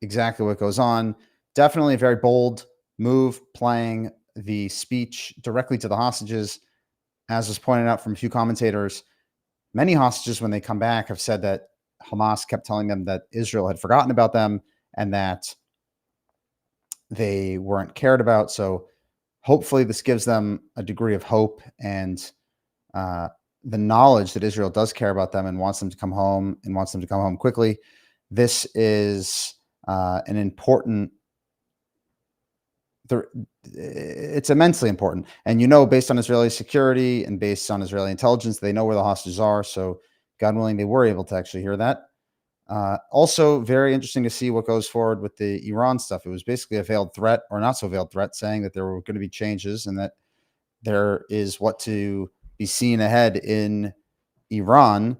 exactly what goes on. Definitely a very bold move, playing the speech directly to the hostages. As was pointed out from a few commentators, many hostages, when they come back, have said that Hamas kept telling them that Israel had forgotten about them and that they weren't cared about. So hopefully this gives them a degree of hope and the knowledge that Israel does care about them and wants them to come home and wants them to come home quickly. This is an important, it's immensely important. And, you know, based on Israeli security and based on Israeli intelligence, they know where the hostages are. So God willing, they were able to actually hear that. Also very interesting to see what goes forward with the Iran stuff. It was basically a veiled threat, or not so veiled threat, saying that there were going to be changes and that there is what to be seen ahead in Iran.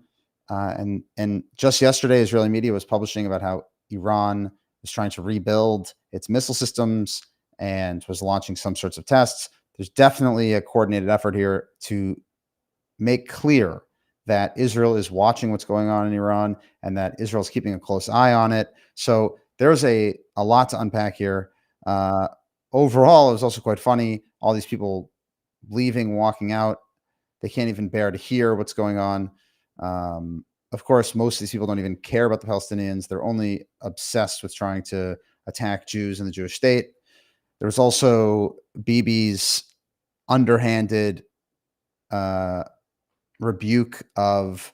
And just yesterday, Israeli media was publishing about how Iran was trying to rebuild its missile systems and was launching some sorts of tests. There's definitely a coordinated effort here to make clear that Israel is watching what's going on in Iran and that Israel's keeping a close eye on it. So there's a lot to unpack here. Overall, it was also quite funny. All these people leaving, walking out. They can't even bear to hear what's going on. Of course, most of these people don't even care about the Palestinians. They're only obsessed with trying to attack Jews and the Jewish state. There was also Bibi's underhanded rebuke of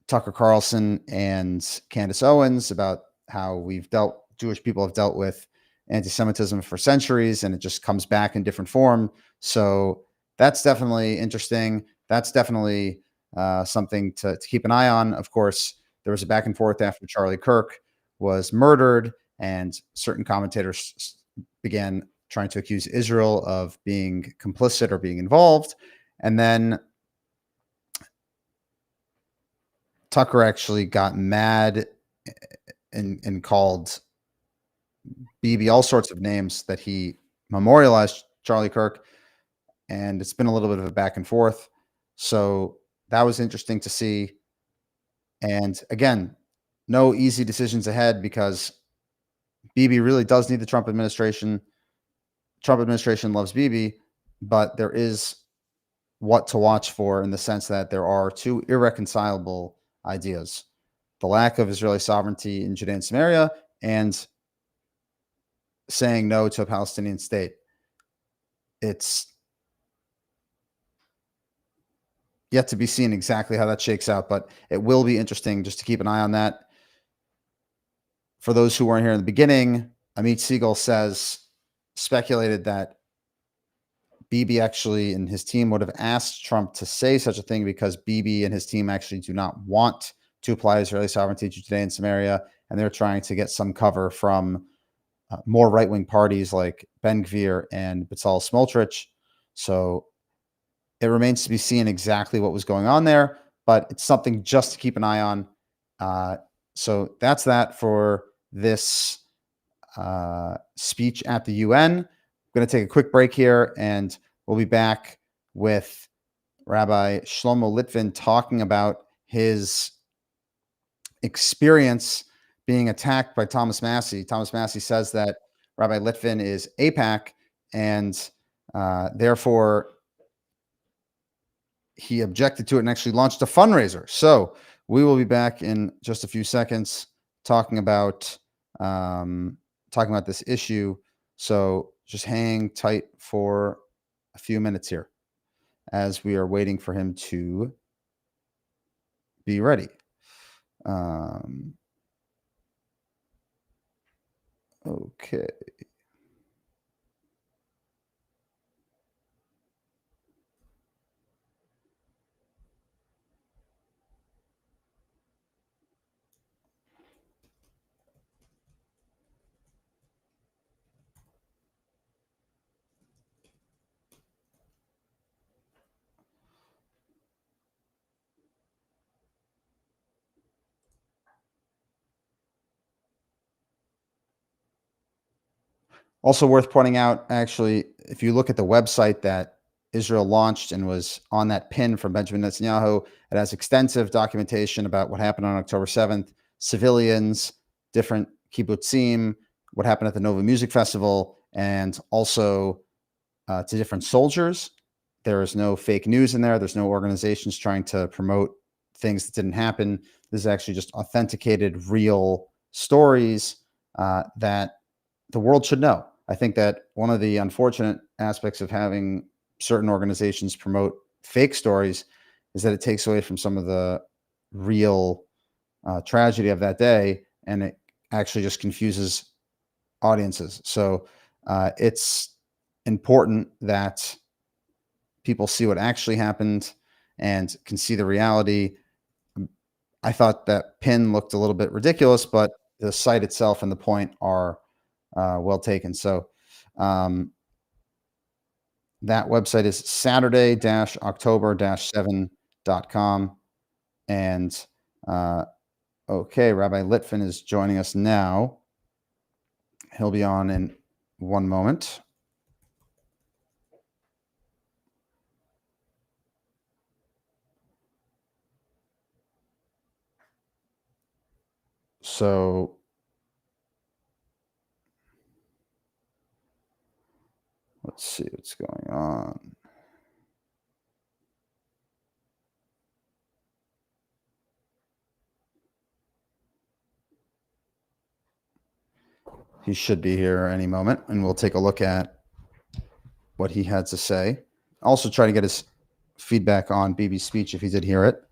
Tucker Carlson and Candace Owens about how Jewish people have dealt with anti-Semitism for centuries, and it just comes back in different form. So that's definitely interesting. That's definitely something to keep an eye on. Of course, there was a back and forth after Charlie Kirk was murdered, and certain commentators began trying to accuse Israel of being complicit or being involved. And then Tucker actually got mad and called Bibi all sorts of names that he memorialized Charlie Kirk. And it's been a little bit of a back and forth. So that was interesting to see. And again, no easy decisions ahead because Bibi really does need the Trump administration. Trump administration loves Bibi, but there is what to watch for in the sense that there are two irreconcilable ideas: the lack of Israeli sovereignty in Judea and Samaria and saying no to a Palestinian state. It's yet to be seen exactly how that shakes out, but it will be interesting just to keep an eye on that. For those who weren't here in the beginning, Amit Siegel speculated that Bibi actually and his team would have asked Trump to say such a thing because Bibi and his team actually do not want to apply Israeli sovereignty to Judea and Samaria, and they're trying to get some cover from more right-wing parties like Ben Gvir and Bezalel Smotrich. So it remains to be seen exactly what was going on there, but it's something just to keep an eye on. So that's that for this speech at the UN. I'm going to take a quick break here, and we'll be back with Rabbi Shlomo Litvin talking about his experience being attacked by Thomas Massey. Thomas Massey says that Rabbi Litvin is AIPAC, and therefore he objected to it and actually launched a fundraiser. So we will be back in just a few seconds talking about this issue. So just hang tight for a few minutes here. as we are waiting for him to be ready. Okay. Also worth pointing out, actually, if you look at the website that Israel launched and was on that pin from Benjamin Netanyahu, it has extensive documentation about what happened on October 7th, civilians, different kibbutzim, what happened at the Nova Music Festival, and also to different soldiers. There is no fake news in there. There's no organizations trying to promote things that didn't happen. This is actually just authenticated, real stories that the world should know. I think that one of the unfortunate aspects of having certain organizations promote fake stories is that it takes away from some of the real tragedy of that day, and it actually just confuses audiences. So it's important that people see what actually happened and can see the reality. I thought that pin looked a little bit ridiculous, but the site itself and the point are well taken. So that website is Saturday-October-7.com. And okay, Rabbi Litin is joining us now. He'll be on in one moment. So let's see what's going on. He should be here any moment, and we'll take a look at what he had to say. Also try to get his feedback on Bibi's speech if he did hear it.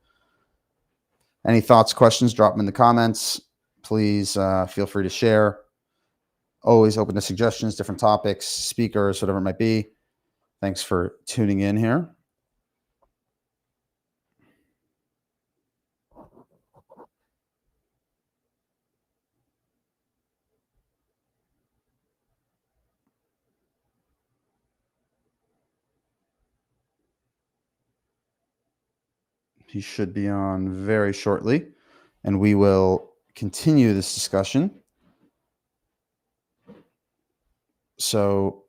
Any thoughts, questions, drop them in the comments. Please feel free to share. Always open to suggestions, different topics, speakers, whatever it might be. Thanks for tuning in here. He should be on very shortly, and we will continue this discussion. So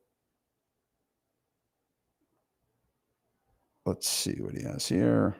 let's see what he has here.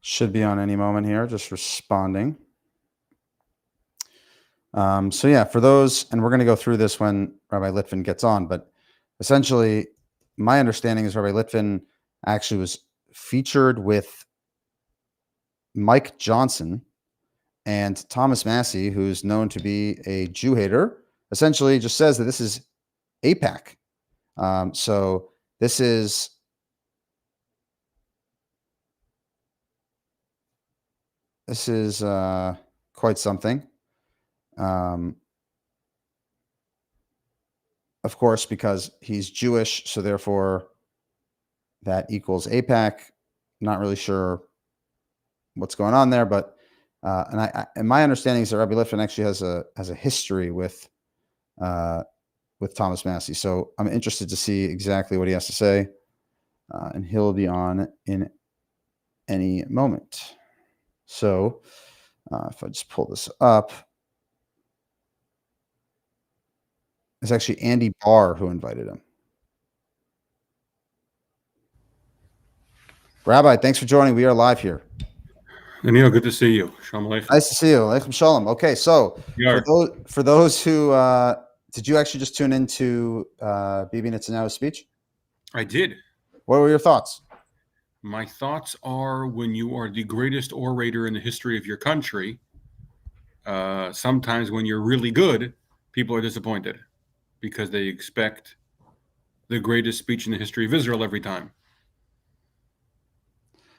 Should be on any moment here, just responding. So yeah, for those, and we're going to go through this when Rabbi Litin gets on, but essentially my understanding is Rabbi Litin actually was featured with Mike Johnson and Thomas Massey, who's known to be a Jew hater, essentially just says that this is AIPAC. So this is quite something. Of course, because he's Jewish, so therefore that equals AIPAC. Not really sure what's going on there, but and my understanding is that Rabbi Litin actually has a history with Thomas Massey. So I'm interested to see exactly what he has to say, and he'll be on in any moment. So if I just pull this up, it's actually Andy Barr who invited him. Rabbi, thanks for joining. We are live here. Daniel, good to see you. Shalom Aleichem. Nice to see you. Aleichem Shalom. Okay, so for those who did you actually just tune into Bibi Netanyahu's speech? I did. What were your thoughts? My thoughts are, when you are the greatest orator in the history of your country, sometimes when you're really good, people are disappointed because they expect the greatest speech in the history of Israel every time.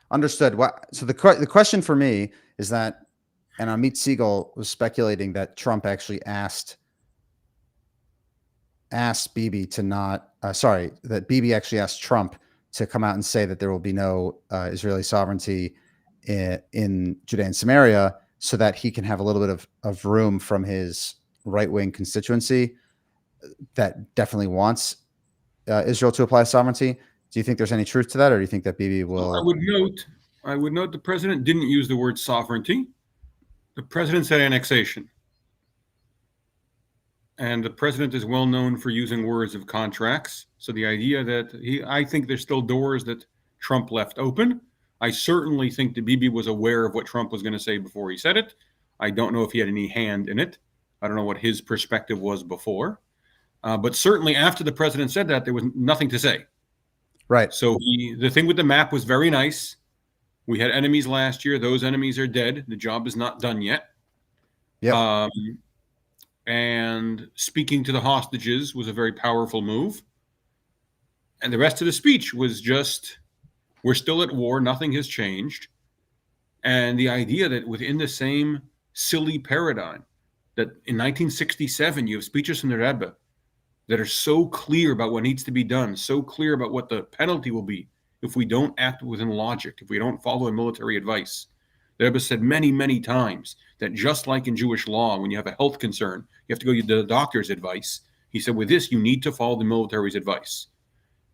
Understood. So the question for me is that, and Amit Siegel was speculating that Trump actually asked Bibi to not, that Bibi actually asked Trump to come out and say that there will be no Israeli sovereignty in Judea and Samaria, so that he can have a little bit of room from his right-wing constituency that definitely wants Israel to apply sovereignty. Do you think there's any truth to that, or do you think that Bibi will? I would note the president didn't use the word sovereignty. The president said annexation. And the president is well known for using words of contracts. So the idea that I think there's still doors that Trump left open. I certainly think that Bibi was aware of what Trump was going to say before he said it. I don't know if he had any hand in it. I don't know what his perspective was before. But certainly after the president said that, there was nothing to say. Right. So the thing with the map was very nice. We had enemies last year. Those enemies are dead. The job is not done yet. Yeah. And speaking to the hostages was a very powerful move. And the rest of the speech was just, we're still at war. Nothing has changed. And the idea that within the same silly paradigm, that in 1967, you have speeches from the Rebbe that are so clear about what needs to be done, so clear about what the penalty will be if we don't act within logic, if we don't follow military advice. The Rebbe said many, many times that just like in Jewish law, when you have a health concern, you have to go to the doctor's advice. He said, with this, you need to follow the military's advice.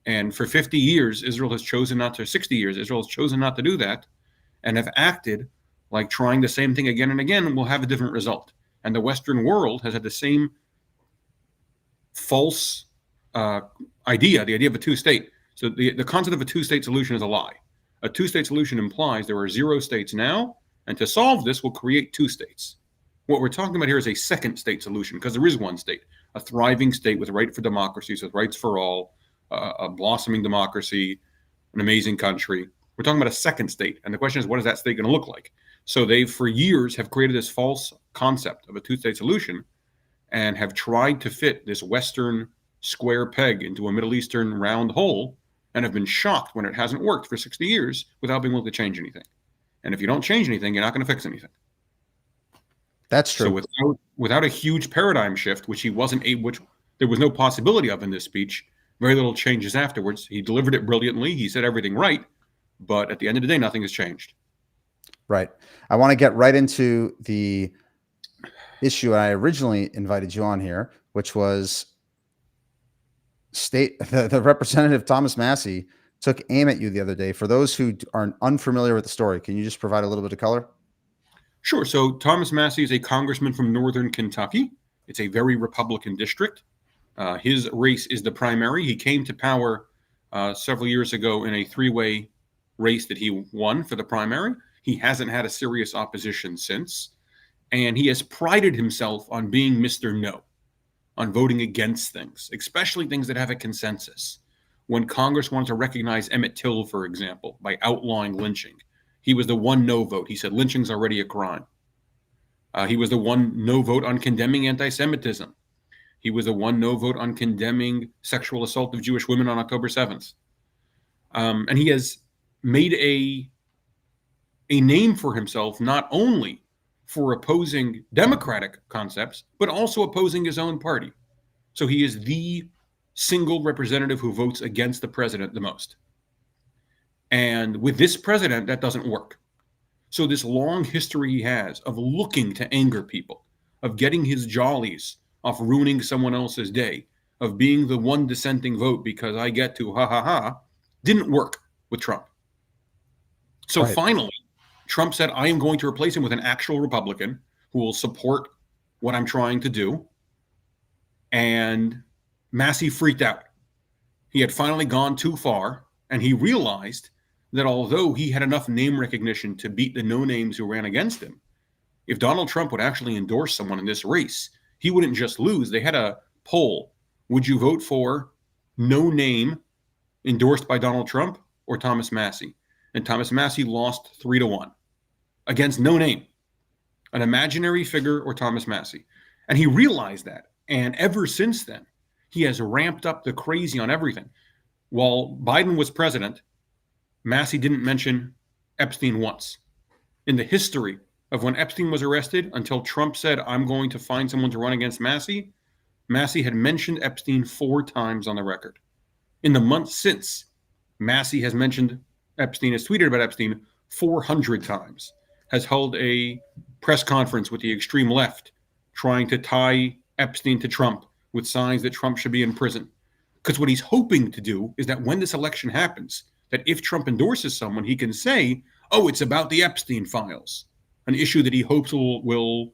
And for 50 years, Israel has chosen not to, 60 years, Israel has chosen not to do that, and have acted like trying the same thing again and again, and will have a different result. And the Western world has had the same false idea, the idea of a two-state. So the concept of a two-state solution is a lie. A two-state solution implies there are 0 states now, and to solve this, we'll create 2 states. What we're talking about here is a second state solution, because there is one state, a thriving state with right for democracy, so rights for all, a blossoming democracy, an amazing country. We're talking about a second state, and the question is, what is that state going to look like? So they, for years, have created this false concept of a two-state solution, and have tried to fit this Western square peg into a Middle Eastern round hole, and have been shocked when it hasn't worked for 60 years without being able to change anything. And if you don't change anything, you're not going to fix anything. That's true. So without a huge paradigm shift, which he wasn't able, which there was no possibility of in this speech, very little changes afterwards. He delivered it brilliantly. He said everything right. But at the end of the day, nothing has changed. Right. I want to get right into the issue I originally invited you on here, which was the Representative Thomas Massie took aim at you the other day. For those who are unfamiliar with the story, can you just provide a little bit of color? Sure. So Thomas Massie is a congressman from northern Kentucky. It's a very Republican district. His race is the primary. He came to power several years ago in a 3-way race that he won for the primary. He hasn't had a serious opposition since. And he has prided himself on being Mr. No, on voting against things, especially things that have a consensus. When Congress wanted to recognize Emmett Till, for example, by outlawing lynching, he was the one no vote. He said lynching's already a crime. He was the one no vote on condemning anti-Semitism. He was the one no vote on condemning sexual assault of Jewish women on October 7th. And he has made a name for himself, not only for opposing democratic concepts, but also opposing his own party. So he is the single representative who votes against the president the most. And with this president, that doesn't work. So this long history he has of looking to anger people, of getting his jollies off ruining someone else's day, of being the one dissenting vote because I get to ha ha ha, didn't work with Trump. So finally, Trump said, I am going to replace him with an actual Republican who will support what I'm trying to do. And Massey freaked out. He had finally gone too far, and he realized that although he had enough name recognition to beat the no-names who ran against him, if Donald Trump would actually endorse someone in this race, he wouldn't just lose. They had a poll. Would you vote for no name endorsed by Donald Trump or Thomas Massey? And Thomas Massey lost 3-1 against no name, an imaginary figure or Thomas Massey. And he realized that. And ever since then, he has ramped up the crazy on everything. While Biden was president, Massey didn't mention Epstein once. In the history of when Epstein was arrested until Trump said, I'm going to find someone to run against Massey, Massey had mentioned Epstein 4 times on the record. In the months since, Massey has mentioned Epstein, has tweeted about Epstein 400 times, has held a press conference with the extreme left trying to tie Epstein to Trump with signs that Trump should be in prison. Because what he's hoping to do is that when this election happens, that if Trump endorses someone, he can say, oh, it's about the Epstein files, an issue that he hopes will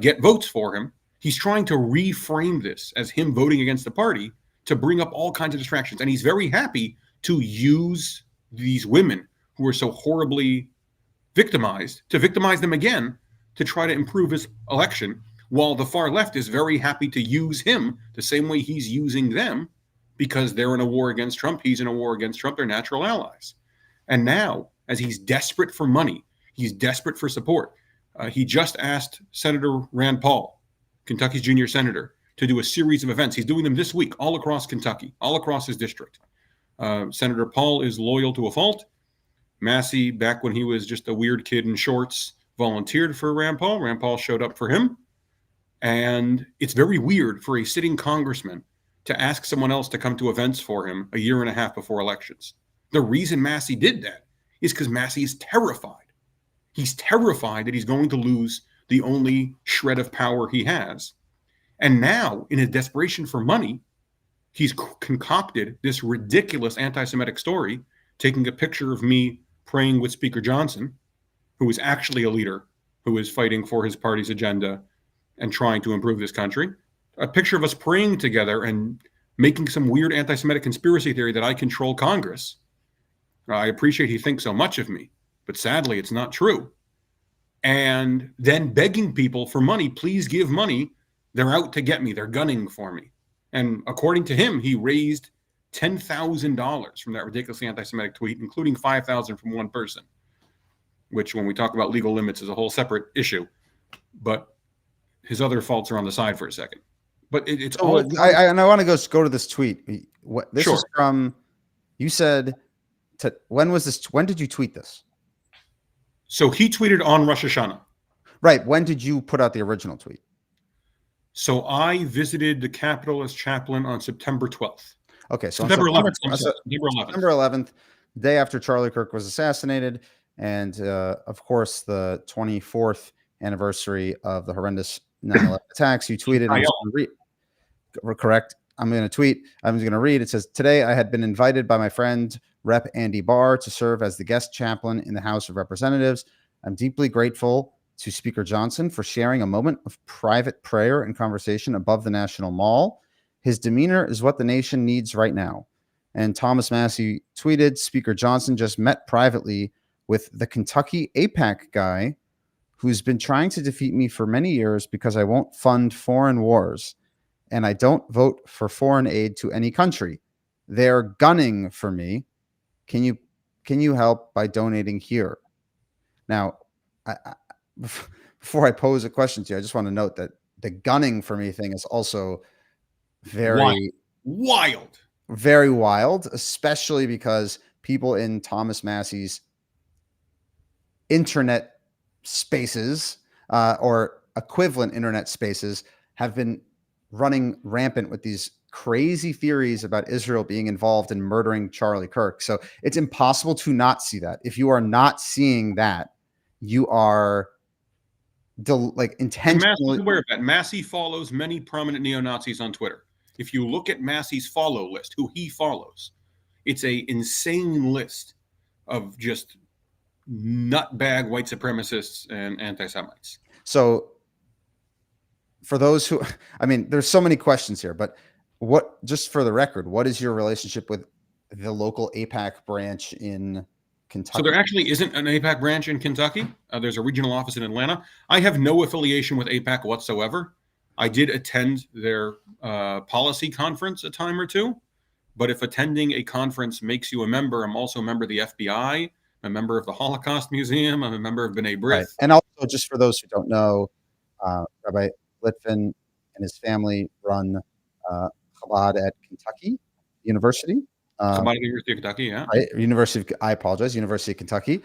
get votes for him. He's trying to reframe this as him voting against the party to bring up all kinds of distractions. And he's very happy to use these women who are so horribly victimized, to victimize them again, to try to improve his election, while the far left is very happy to use him the same way he's using them, because they're in a war against Trump. He's in a war against Trump. They're natural allies. And now, as he's desperate for money, he's desperate for support. He just asked Senator Rand Paul, Kentucky's junior senator, to do a series of events. He's doing them this week all across Kentucky, all across his district. Senator Paul is loyal to a fault. Massey, back when he was just a weird kid in shorts, volunteered for Rand Paul. Rand Paul showed up for him. And it's very weird for a sitting congressman to ask someone else to come to events for him a year and a half before elections. The reason Massey did that is because Massey is terrified. He's terrified that he's going to lose the only shred of power he has. And now, in his desperation for money, he's concocted this ridiculous anti-Semitic story, taking a picture of me praying with Speaker Johnson, who is actually a leader who is fighting for his party's agenda and trying to improve this country. A picture of us praying together and making some weird anti-Semitic conspiracy theory that I control Congress. I appreciate he thinks so much of me, but sadly, it's not true. And then begging people for money, please give money. They're out to get me. They're gunning for me. And according to him, he raised $10,000 from that ridiculously anti-Semitic tweet, including $5,000 from one person, which when we talk about legal limits is a whole separate issue. But his other faults are on the side for a second. But it's all. I want to go to this tweet. This Sure. is from, you said, when was this? When did you tweet this? So he tweeted on Rosh Hashanah. Right. When did you put out the original tweet? So I visited the Capitol as chaplain on September 12th. Okay. So September 11th. September 11th, day after Charlie Kirk was assassinated. And of course, the 24th anniversary of the horrendous 9/11 attacks. You tweeted, correct. I'm going to tweet. I'm going to read. It says, today I had been invited by my friend Rep. Andy Barr to serve as the guest chaplain in the House of Representatives. I'm deeply grateful to Speaker Johnson for sharing a moment of private prayer and conversation above the National Mall. His demeanor is what the nation needs right now. And Thomas Massey tweeted, Speaker Johnson just met privately with the Kentucky AIPAC guy who's been trying to defeat me for many years because I won't fund foreign wars and I don't vote for foreign aid to any country. They're gunning for me. Can you help by donating here? Now, before I pose a question to you, I just want to note that the gunning for me thing is also very wild, very wild, especially because people in Thomas Massey's internet spaces or equivalent internet spaces have been running rampant with these crazy theories about Israel being involved in murdering Charlie Kirk. So it's impossible to not see that. If you are not seeing that, you are intentionally aware of that. Massey follows many prominent neo-Nazis on Twitter. If you look at Massey's follow list, who he follows, it's a insane list of just nutbag white supremacists and anti-Semites. So for those who, I mean, there's so many questions here, but what, just for the record, what is your relationship with the local AIPAC branch in Kentucky? So there actually isn't an AIPAC branch in Kentucky. There's a regional office in Atlanta. I have no affiliation with AIPAC whatsoever. I did attend their policy conference a time or two, but if attending a conference makes you a member, I'm also a member of the FBI, I'm a member of the Holocaust Museum, I'm a member of B'nai B'rith. Right. And also, just for those who don't know, Rabbi Litin and his family run Chabad at Kentucky University. Chabad University of Kentucky, yeah. Right, I apologize, University of Kentucky.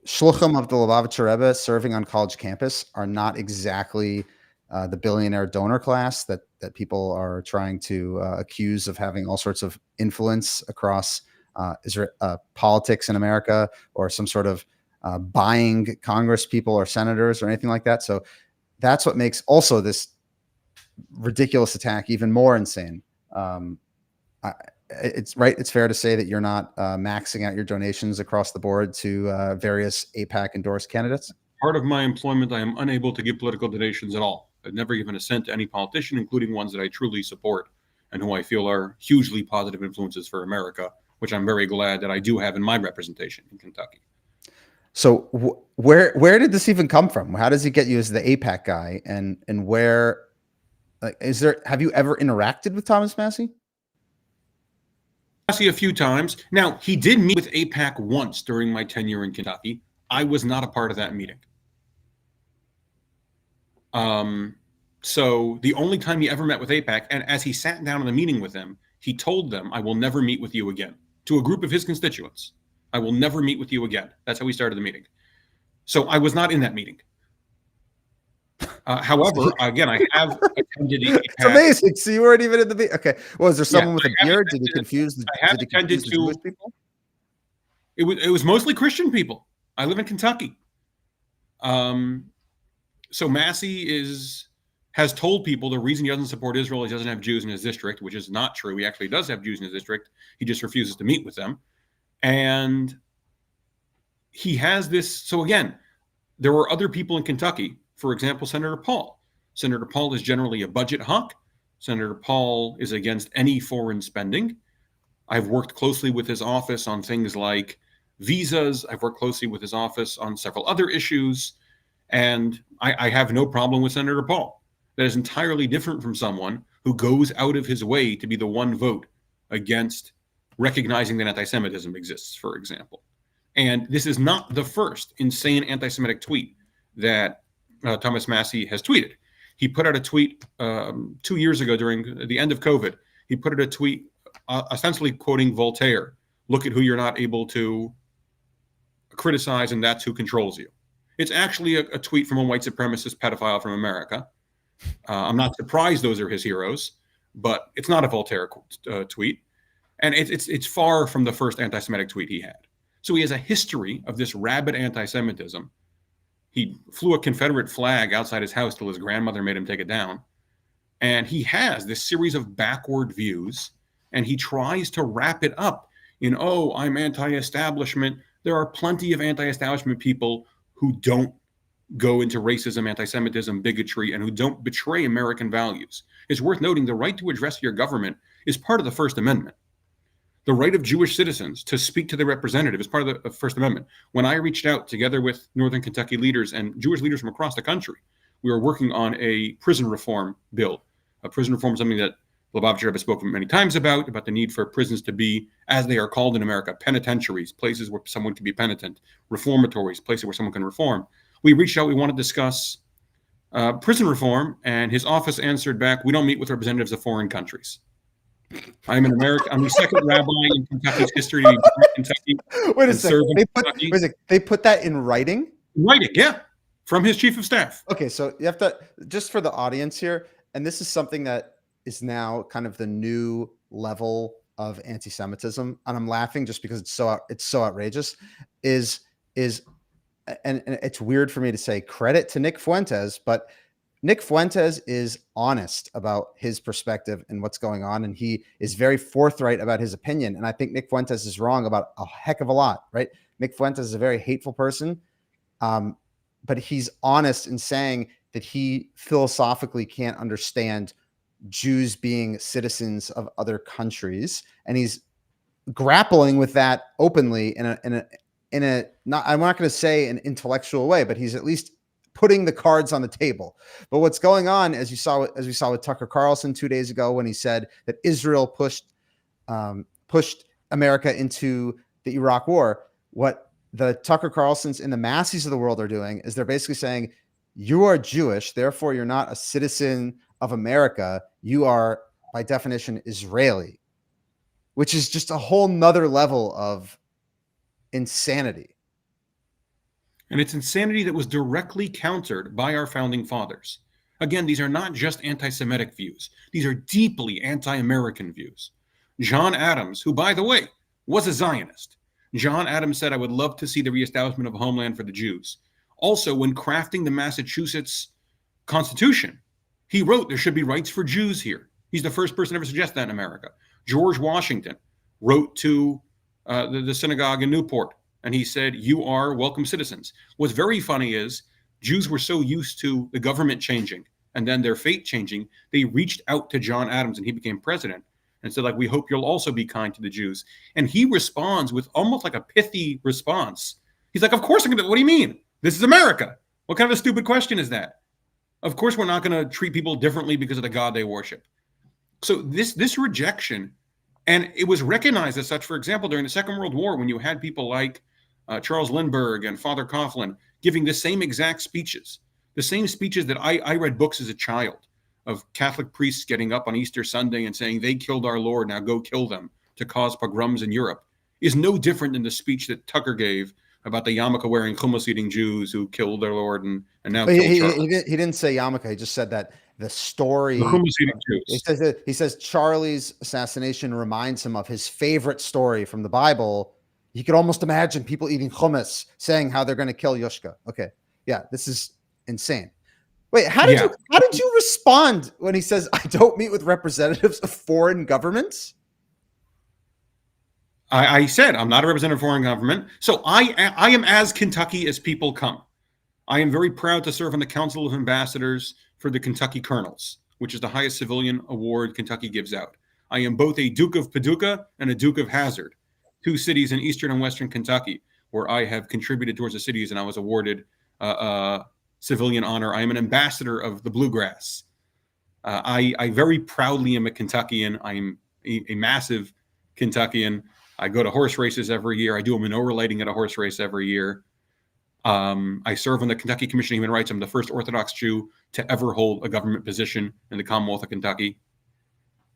Shluchim of the Lubavitcher Rebbe serving on college campus are not exactly the billionaire donor class that people are trying to accuse of having all sorts of influence across Israel, politics in America, or some sort of buying Congress people or senators or anything like that. So that's what makes also this ridiculous attack even more insane. It's right. It's fair to say that you're not maxing out your donations across the board to various AIPAC endorsed candidates. Part of my employment, I am unable to give political donations at all. I've never given a cent to any politician, including ones that I truly support and who I feel are hugely positive influences for America, which I'm very glad that I do have in my representation in Kentucky. So where did this even come from? How does he get you as the AIPAC guy? And where, like, have you ever interacted with Thomas Massie? Massie a few times. Now, he did meet with AIPAC once during my tenure in Kentucky. I was not a part of that meeting. So the only time he ever met with AIPAC, and as he sat down in the meeting with them, he told them, "I will never meet with you again," to a group of his constituents. "I will never meet with you again." That's how we started the meeting. So I was not in that meeting. However, again, I have attended AIPAC. It's amazing. So you weren't even in the meeting. Okay. Well, is there someone with a beard? Did he confuse the Jewish people? It was mostly Christian people. I live in Kentucky. So Massie has told people the reason he doesn't support Israel is he doesn't have Jews in his district, which is not true. He actually does have Jews in his district. He just refuses to meet with them. And he has this. So again, there were other people in Kentucky. For example, Senator Paul. Senator Paul is generally a budget hawk. Senator Paul is against any foreign spending. I've worked closely with his office on things like visas. I've worked closely with his office on several other issues. And I have no problem with Senator Paul. That is entirely different from someone who goes out of his way to be the one vote against recognizing that anti-Semitism exists, for example. And this is not the first insane anti-Semitic tweet that Thomas Massie has tweeted. He put out a tweet 2 years ago during the end of COVID. He put out a tweet ostensibly quoting Voltaire, "Look at who you're not able to criticize, and that's who controls you." It's actually a tweet from a white supremacist pedophile from America. I'm not surprised those are his heroes, but it's not a Voltaire tweet. And it's far from the first anti-Semitic tweet he had. So he has a history of this rabid anti-Semitism. He flew a Confederate flag outside his house till his grandmother made him take it down. And he has this series of backward views, and he tries to wrap it up in, "Oh, I'm anti-establishment." There are plenty of anti-establishment people who don't go into racism, anti-Semitism, bigotry, and who don't betray American values. It's worth noting the right to address your government is part of the First Amendment. The right of Jewish citizens to speak to their representative is part of the First Amendment. When I reached out together with Northern Kentucky leaders and Jewish leaders from across the country, we were working on a prison reform bill. A prison reform is something that Lubavitcher have spoken many times about the need for prisons to be, as they are called in America, penitentiaries, places where someone can be penitent, reformatories, places where someone can reform. We reached out, we want to discuss prison reform, and his office answered back, "We don't meet with representatives of foreign countries." I'm an American. I'm the second rabbi in Kentucky's history to be born in Kentucky. Wait a second. They put that in writing? Writing, yeah, from his chief of staff. Okay, so you have to, just for the audience here, and this is something that is now kind of the new level of anti-Semitism, and I'm laughing just because it's so outrageous, and it's weird for me to say credit to Nick Fuentes, but Nick Fuentes is honest about his perspective and what's going on, and he is very forthright about his opinion. And I think Nick Fuentes is wrong about a heck of a lot, right? Nick Fuentes is a very hateful person, but he's honest in saying that he philosophically can't understand Jews being citizens of other countries, and he's grappling with that openly in a not, I'm not going to say an intellectual way, but he's at least putting the cards on the table. But what's going on, as we saw with Tucker Carlson 2 days ago, when he said that Israel pushed America into the Iraq War, what the Tucker Carlsons and the Masseys of the world are doing is they're basically saying, you are Jewish, therefore you're not a citizen of America. You are, by definition, Israeli, which is just a whole nother level of insanity. And it's insanity that was directly countered by our founding fathers. Again, these are not just anti-Semitic views. These are deeply anti-American views. John Adams, who, by the way, was a Zionist. John Adams said, I would love to see the reestablishment of a homeland for the Jews. Also, when crafting the Massachusetts Constitution, he wrote there should be rights for Jews here. He's the first person to ever suggest that in America. George Washington wrote to the synagogue in Newport, and he said, you are welcome citizens. What's very funny is Jews were so used to the government changing and then their fate changing, they reached out to John Adams and he became president and said, like, we hope you'll also be kind to the Jews. And he responds with almost like a pithy response. He's like, of course I'm going to, what do you mean? This is America. What kind of a stupid question is that? Of course we're not going to treat people differently because of the God they worship. So this rejection, and it was recognized as such, for example, during the Second World War, when you had people like Charles Lindbergh and Father Coughlin giving the same exact speeches, the same speeches that I read books as a child of Catholic priests getting up on Easter Sunday and saying, they killed our Lord, now go kill them, to cause pogroms in Europe, is no different than the speech that Tucker gave about the yarmulke-wearing, hummus-eating Jews who killed their Lord and now killed Charlie. He didn't say yarmulke. He just said that the story. The hummus-eating Jews. He says Charlie's assassination reminds him of his favorite story from the Bible. You could almost imagine people eating hummus saying how they're going to kill Yushka. Okay. Yeah, this is insane. Wait, how did you respond when he says, I don't meet with representatives of foreign governments? I said, I'm not a representative of foreign government. So I am as Kentucky as people come. I am very proud to serve on the Council of Ambassadors for the Kentucky Colonels, which is the highest civilian award Kentucky gives out. I am both a Duke of Paducah and a Duke of Hazard, two cities in eastern and western Kentucky, where I have contributed towards the cities and I was awarded civilian honor. I am an ambassador of the Bluegrass. I very proudly am a Kentuckian. I'm a massive Kentuckian. I go to horse races every year. I do a menorah lighting at a horse race every year. I serve on the Kentucky Commission on Human Rights. I'm the first Orthodox Jew to ever hold a government position in the Commonwealth of Kentucky.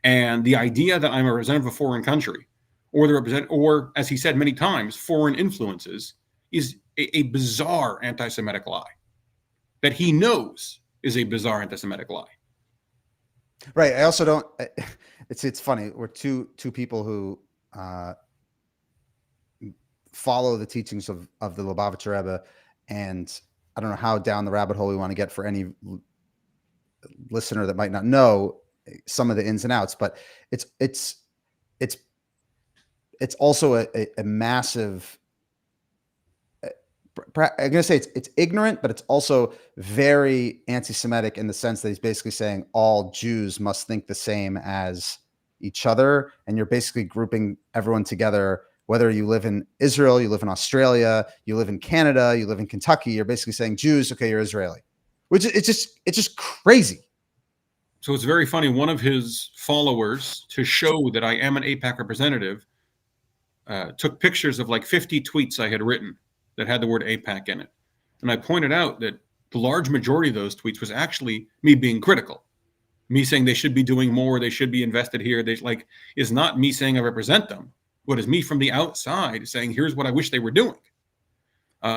And the idea that I'm a representative of a foreign country, or as he said many times, foreign influences, is a bizarre anti-Semitic lie that he knows is a bizarre anti-Semitic lie. Right. I also don't. It's funny. We're two people who follow the teachings of the Lubavitcher Rebbe, and I don't know how down the rabbit hole we want to get for any listener that might not know some of the ins and outs, but it's also a massive. I'm going to say it's ignorant, but it's also very anti-Semitic in the sense that he's basically saying all Jews must think the same as each other, and you're basically grouping everyone together. Whether you live in Israel, you live in Australia, you live in Canada, you live in Kentucky, you're basically saying Jews, okay, you're Israeli, which it's just crazy. So it's very funny. One of his followers, to show that I am an AIPAC representative, took pictures of like 50 tweets I had written that had the word AIPAC in it. And I pointed out that the large majority of those tweets was actually me being critical, me saying they should be doing more, they should be invested here. Is not me saying I represent them, but is me from the outside saying, here's what I wish they were doing.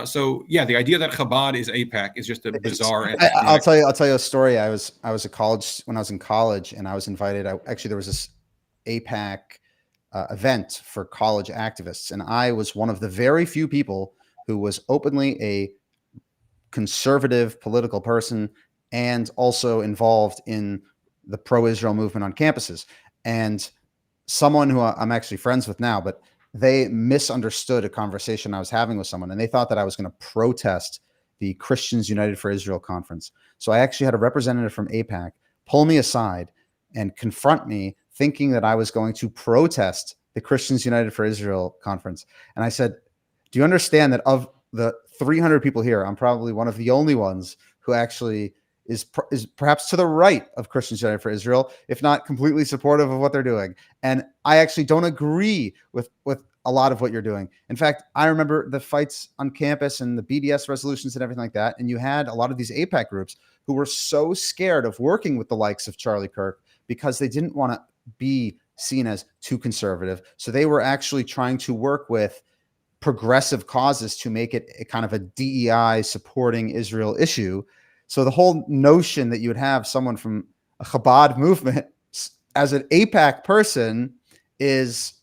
So yeah, the idea that Chabad is AIPAC is just a bizarre. I'll tell you a story. I was when I was in college, and I was invited. Actually, there was this AIPAC event for college activists, and I was one of the very few people who was openly a conservative political person and also involved in the pro-Israel movement on campuses. And someone who I'm actually friends with now, but they misunderstood a conversation I was having with someone, and they thought that I was going to protest the Christians United for Israel conference. So I actually had a representative from AIPAC pull me aside and confront me, thinking that I was going to protest the Christians United for Israel conference. And I said, do you understand that of the 300 people here, I'm probably one of the only ones who actually is perhaps to the right of Christians United for Israel, if not completely supportive of what they're doing. And I actually don't agree with a lot of what you're doing. In fact, I remember the fights on campus and the BDS resolutions and everything like that. And you had a lot of these AIPAC groups who were so scared of working with the likes of Charlie Kirk because they didn't want to be seen as too conservative. So they were actually trying to work with progressive causes to make it a kind of a DEI supporting Israel issue. So the whole notion that you would have someone from a Chabad movement as an AIPAC person is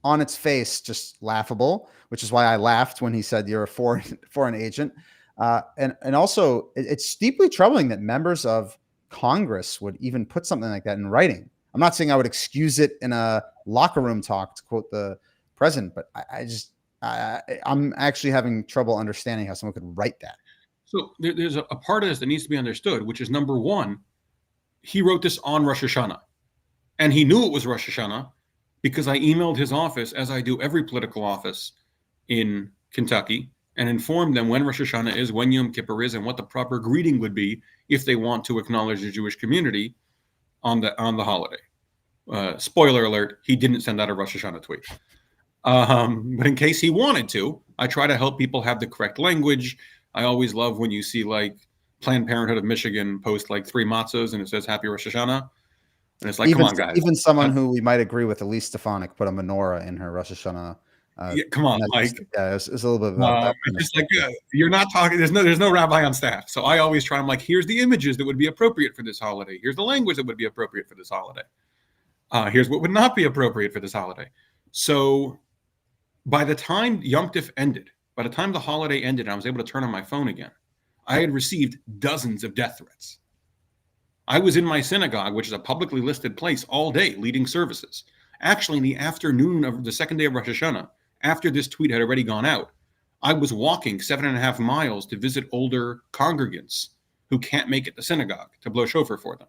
on its face just laughable, which is why I laughed when he said you're a foreign agent. And also it's deeply troubling that members of Congress would even put something like that in writing. I'm not saying I would excuse it in a locker room talk, to quote the president, but I'm actually having trouble understanding how someone could write that. So there's a part of this that needs to be understood, which is, number one, he wrote this on Rosh Hashanah. And he knew it was Rosh Hashanah because I emailed his office, as I do every political office in Kentucky, and informed them when Rosh Hashanah is, when Yom Kippur is, and what the proper greeting would be if they want to acknowledge the Jewish community on the holiday. Spoiler alert, he didn't send out a Rosh Hashanah tweet. But in case he wanted to, I try to help people have the correct language. I always love when you see like Planned Parenthood of Michigan post like 3 matzos and it says Happy Rosh Hashanah. And it's like, come on, guys. Even someone who we might agree with, Elise Stefanik, put a menorah in her Rosh Hashanah. Yeah, come on, like, it's a little bit about it's just like, you're not talking. There's no rabbi on staff. So I always try. I'm like, here's the images that would be appropriate for this holiday. Here's the language that would be appropriate for this holiday. Here's what would not be appropriate for this holiday. So by the time Yom Tif ended, by the time the holiday ended, I was able to turn on my phone again. I had received dozens of death threats. I was in my synagogue, which is a publicly listed place, all day leading services. Actually, in the afternoon of the second day of Rosh Hashanah, after this tweet had already gone out, I was walking 7.5 miles to visit older congregants who can't make it to synagogue to blow shofar for them.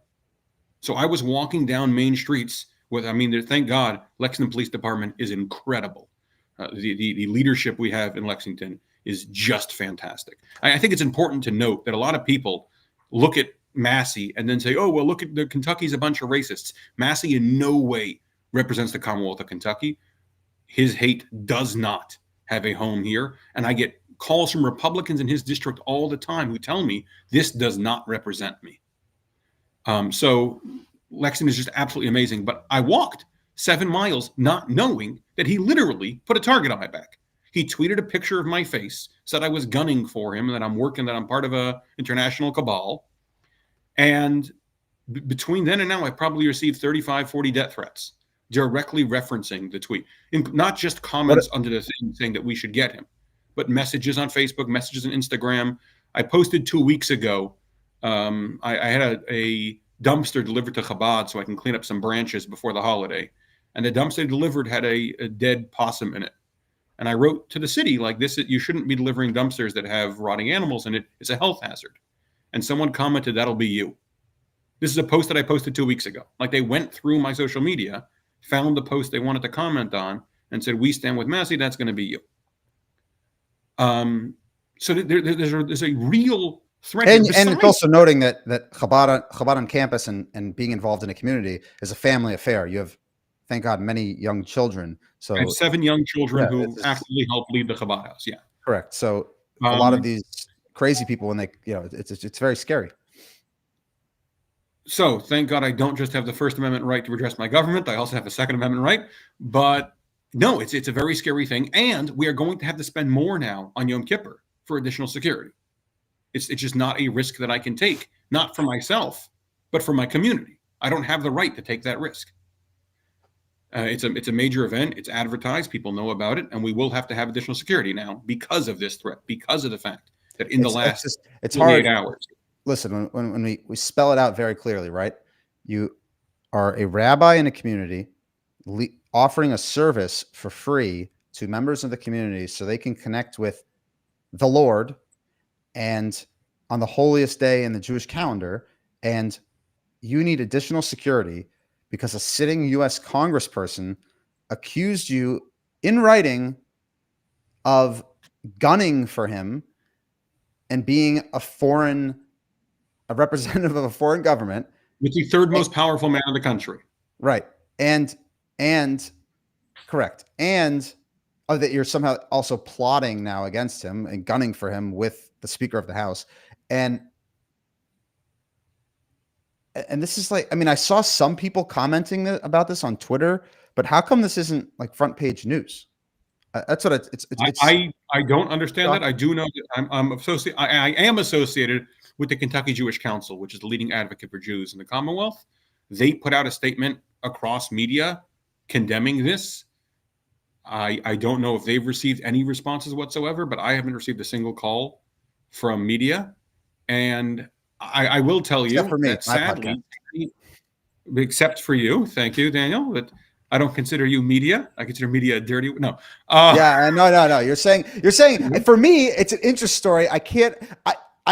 So I was walking down main streets with, thank God, Lexington Police Department is incredible. The leadership we have in Lexington is just fantastic. I think it's important to note that a lot of people look at Massey and then say, oh, well, look at Kentucky's a bunch of racists. Massey in no way represents the Commonwealth of Kentucky. His hate does not have a home here. And I get calls from Republicans in his district all the time who tell me this does not represent me. So Lexington is just absolutely amazing. But I walked 7 miles not knowing that he literally put a target on my back. He tweeted a picture of my face, said I was gunning for him, that I'm working, that I'm part of a international cabal. And between then and now, I've probably received 35, 40 death threats directly referencing the tweet. And not just comments under the thing saying that we should get him, but messages on Facebook, messages on Instagram. I posted 2 weeks ago. I had a dumpster delivered to Chabad so I can clean up some branches before the holiday. And the dumpster delivered had a dead possum in it. And I wrote to the city, like, this, you shouldn't be delivering dumpsters that have rotting animals in it. It's a health hazard. And someone commented, that'll be you. This is a post that I posted 2 weeks ago. Like, they went through my social media, found the post they wanted to comment on, and said, we stand with Massey, that's going to be you. So there's a real threat. And it's also noting that Chabad on campus and being involved in a community is a family affair. You have, thank God, many young children. So I have 7 young children who actively help lead the Chabad house. Yeah, correct. So a lot of these crazy people, when they, it's very scary. So thank God I don't just have the First Amendment right to redress my government. I also have the Second Amendment right. But no, it's a very scary thing. And we are going to have to spend more now on Yom Kippur for additional security. It's just not a risk that I can take, not for myself, but for my community. I don't have the right to take that risk. It's a major event. It's advertised. People know about it. And we will have to have additional security now because of this threat, because of the fact that in the last 48 hours. listen, when we spell it out very clearly, right? You are a rabbi in a community offering a service for free to members of the community so they can connect with the Lord and on the holiest day in the Jewish calendar. And you need additional security because a sitting U.S. congressperson accused you in writing of gunning for him and being a representative of a foreign government. With the third most powerful man in the country. Right. And correct. And that you're somehow also plotting now against him and gunning for him with the Speaker of the House. And this is like, I mean, I saw some people commenting about this on Twitter, but how come this isn't like front page news? That's what it's. I don't understand that. I do know that I am associated with the Kentucky Jewish Council, which is the leading advocate for Jews in the Commonwealth. They put out a statement across media condemning this. I don't know if they've received any responses whatsoever, but I haven't received a single call from media. And I will tell you that sadly, except for you, thank you, Daniel, that I don't consider you media. I consider media dirty. No. No. You're saying for me, it's an interest story. I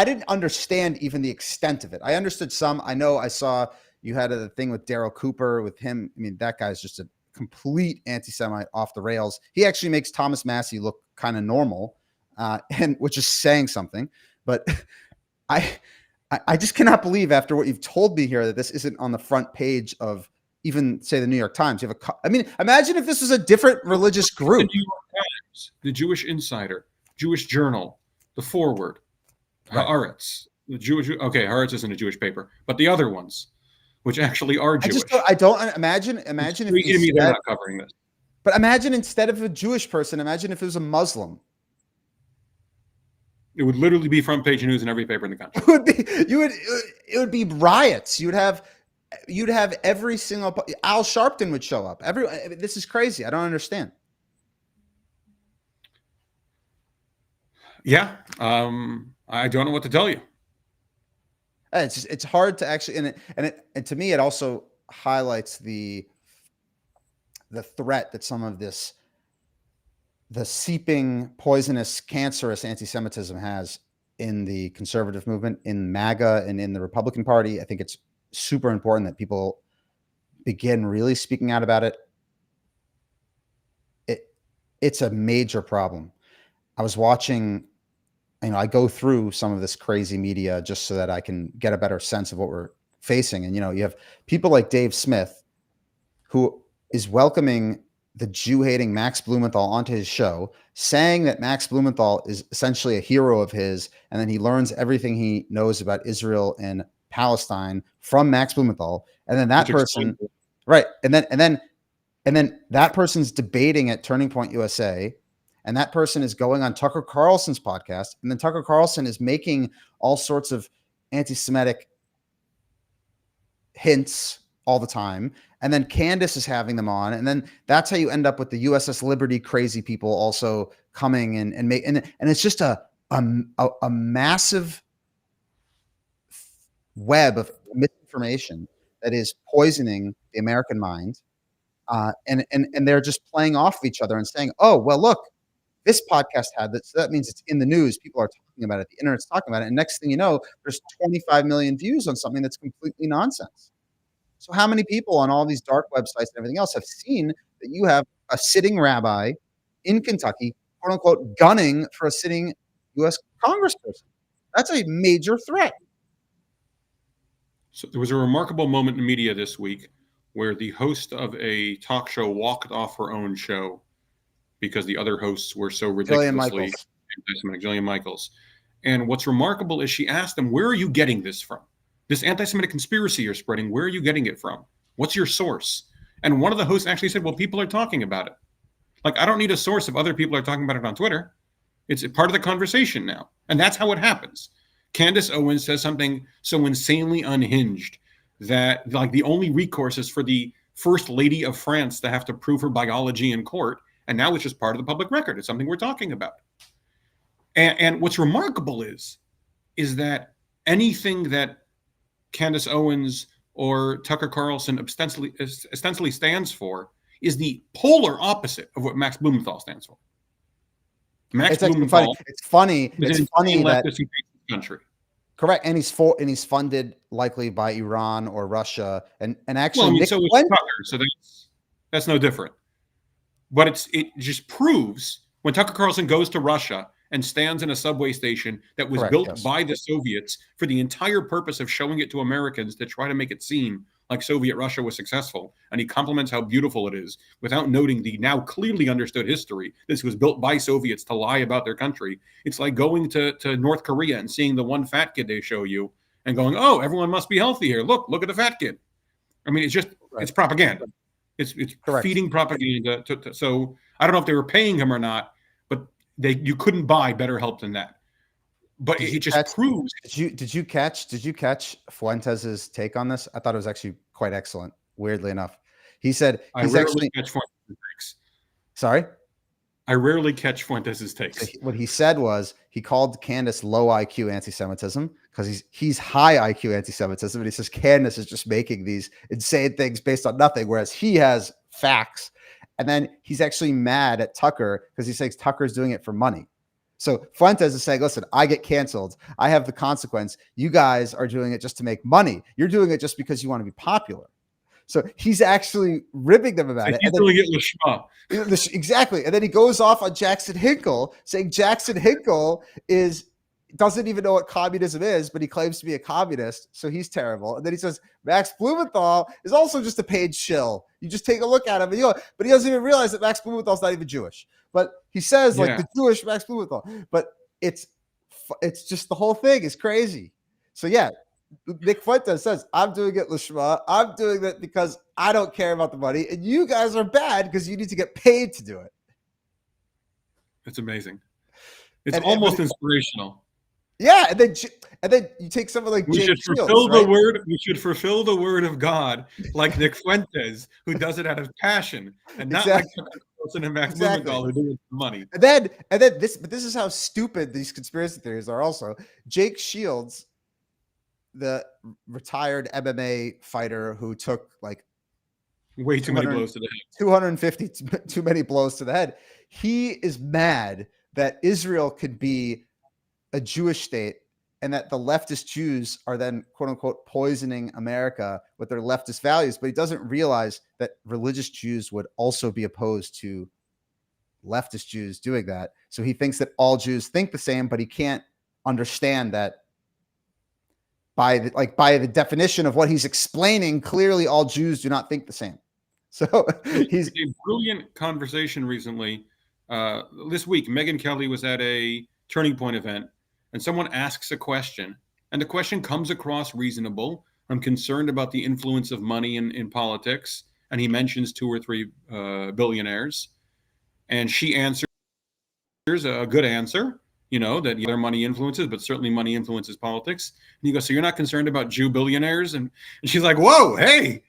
didn't understand even the extent of it. I understood some. I know I saw you had a thing with Daryl Cooper with him. I mean, that guy's just a complete anti-Semite off the rails. He actually makes Thomas Massey look kind of normal, and which is saying something. But I just cannot believe after what you've told me here that this isn't on the front page of even say the New York Times. You have I mean, imagine if this was a different religious group. The New York Times, the Jewish Insider, Jewish Journal, the Forward, Right. Haaretz, the Jewish. Okay, Haaretz isn't a Jewish paper, but the other ones, which actually are Jewish. I don't imagine if to me they're not covering this. But imagine instead of a Jewish person, imagine if it was a Muslim. It would literally be front page news in every paper in the country. It would be riots. You'd have every single Al Sharpton would show up. This is crazy. I don't understand. Yeah, I don't know what to tell you. It's hard to actually, and to me, it also highlights the threat that some of the seeping, poisonous, cancerous anti-Semitism has in the conservative movement, in MAGA, and in the Republican Party. I think it's super important that people begin really speaking out about it. It's a major problem. I was watching, I go through some of this crazy media just so that I can get a better sense of what we're facing. And, you have people like Dave Smith, who is welcoming the Jew-hating Max Blumenthal onto his show, saying that Max Blumenthal is essentially a hero of his, and then he learns everything he knows about Israel and Palestine from Max Blumenthal. And then that person, right. And then that person's debating at Turning Point USA. And that person is going on Tucker Carlson's podcast. And then Tucker Carlson is making all sorts of anti-Semitic hints all the time. And then Candace is having them on. And then that's how you end up with the USS Liberty crazy people also coming and it's just a massive web of misinformation that is poisoning the American mind. And they're just playing off of each other and saying, oh, well, look, this podcast had this. So that means it's in the news. People are talking about it. The internet's talking about it. And next thing you know, there's 25 million views on something that's completely nonsense. So how many people on all these dark websites and everything else have seen that you have a sitting rabbi in Kentucky, quote unquote, gunning for a sitting U.S. congressperson? That's a major threat. So there was a remarkable moment in media this week where the host of a talk show walked off her own show because the other hosts were so ridiculously anti-Semitic. Jillian Michaels. And what's remarkable is she asked them, where are you getting this from? This anti-Semitic conspiracy you're spreading, where are you getting it from? What's your source? And one of the hosts actually said, well, people are talking about it. Like, I don't need a source if other people are talking about it on Twitter. It's a part of the conversation now. And that's how it happens. Candace Owens says something so insanely unhinged that like the only recourse is for the first lady of France to have to prove her biology in court. And now it's just part of the public record. It's something we're talking about. And what's remarkable is that anything that Candace Owens or Tucker Carlson ostensibly stands for is the polar opposite of what Max Blumenthal stands for. Max It's actually Blumenthal funny. It's funny. is It's funny that leftist who hates the country. correct, and he's funded likely by Iran or Russia, and actually Well, I mean, Nick so is Fuentes- Tucker, so that's no different. But it just proves when Tucker Carlson goes to Russia and stands in a subway station that was Correct, built yes. by the Soviets for the entire purpose of showing it to Americans to try to make it seem like Soviet Russia was successful. And he compliments how beautiful it is without noting the now clearly understood history. This was built by Soviets to lie about their country. It's like going to North Korea and seeing the one fat kid they show you and going, oh, everyone must be healthy here. Look at the fat kid. I mean, it's just, it's propaganda. It's Correct. feeding propaganda. So I don't know if they were paying him or not, but you couldn't buy better help than that. But it just proves. Did you catch Fuentes' take on this? I thought it was actually quite excellent. Weirdly enough, he said he's actually catch Fuentes' takes. Sorry, I rarely catch Fuentes' takes. What he said was he called Candace low IQ anti-Semitism because he's high IQ anti-Semitism, and he says Candace is just making these insane things based on nothing, whereas he has facts. And then he's actually mad at Tucker because he says Tucker's doing it for money. So Fuentes is saying, listen, I get canceled. I have the consequence. You guys are doing it just to make money. You're doing it just because you want to be popular. So he's actually ribbing them about it. He's doing it with exactly. And then he goes off on Jackson Hinkle, saying Jackson Hinkle doesn't even know what communism is, but he claims to be a communist, so he's terrible. And then he says Max Blumenthal is also just a paid shill. You just take a look at him, and but he doesn't even realize that Max Blumenthal's not even Jewish. But he says like the Jewish Max Blumenthal. But it's just the whole thing is crazy. So yeah, Nick Fuentes says I'm doing it lishma. I'm doing it because I don't care about the money, and you guys are bad because you need to get paid to do it. It's amazing. It's almost inspirational. Yeah, and then you take someone like we should fulfill the word. We should fulfill the word of God, like Nick Fuentes, who does it out of passion, and not like Carlson and Max Blumenthal who do it for money. And then this is how stupid these conspiracy theories are. Also, Jake Shields, the retired MMA fighter who took like way too many blows to the head, 250 too many blows to the head. He is mad that Israel could be a Jewish state and that the leftist Jews are then quote unquote poisoning America with their leftist values. But he doesn't realize that religious Jews would also be opposed to leftist Jews doing that. So he thinks that all Jews think the same, but he can't understand that by the definition of what he's explaining, clearly all Jews do not think the same. So he's a brilliant conversation recently. This week, Megyn Kelly was at a Turning Point event, and someone asks a question, and the question comes across reasonable. I'm concerned about the influence of money in politics, and he mentions 2 or 3 billionaires, and she answers a good answer, that their money influences, but certainly money influences politics. And he goes, so you're not concerned about Jew billionaires? And she's like, whoa, hey.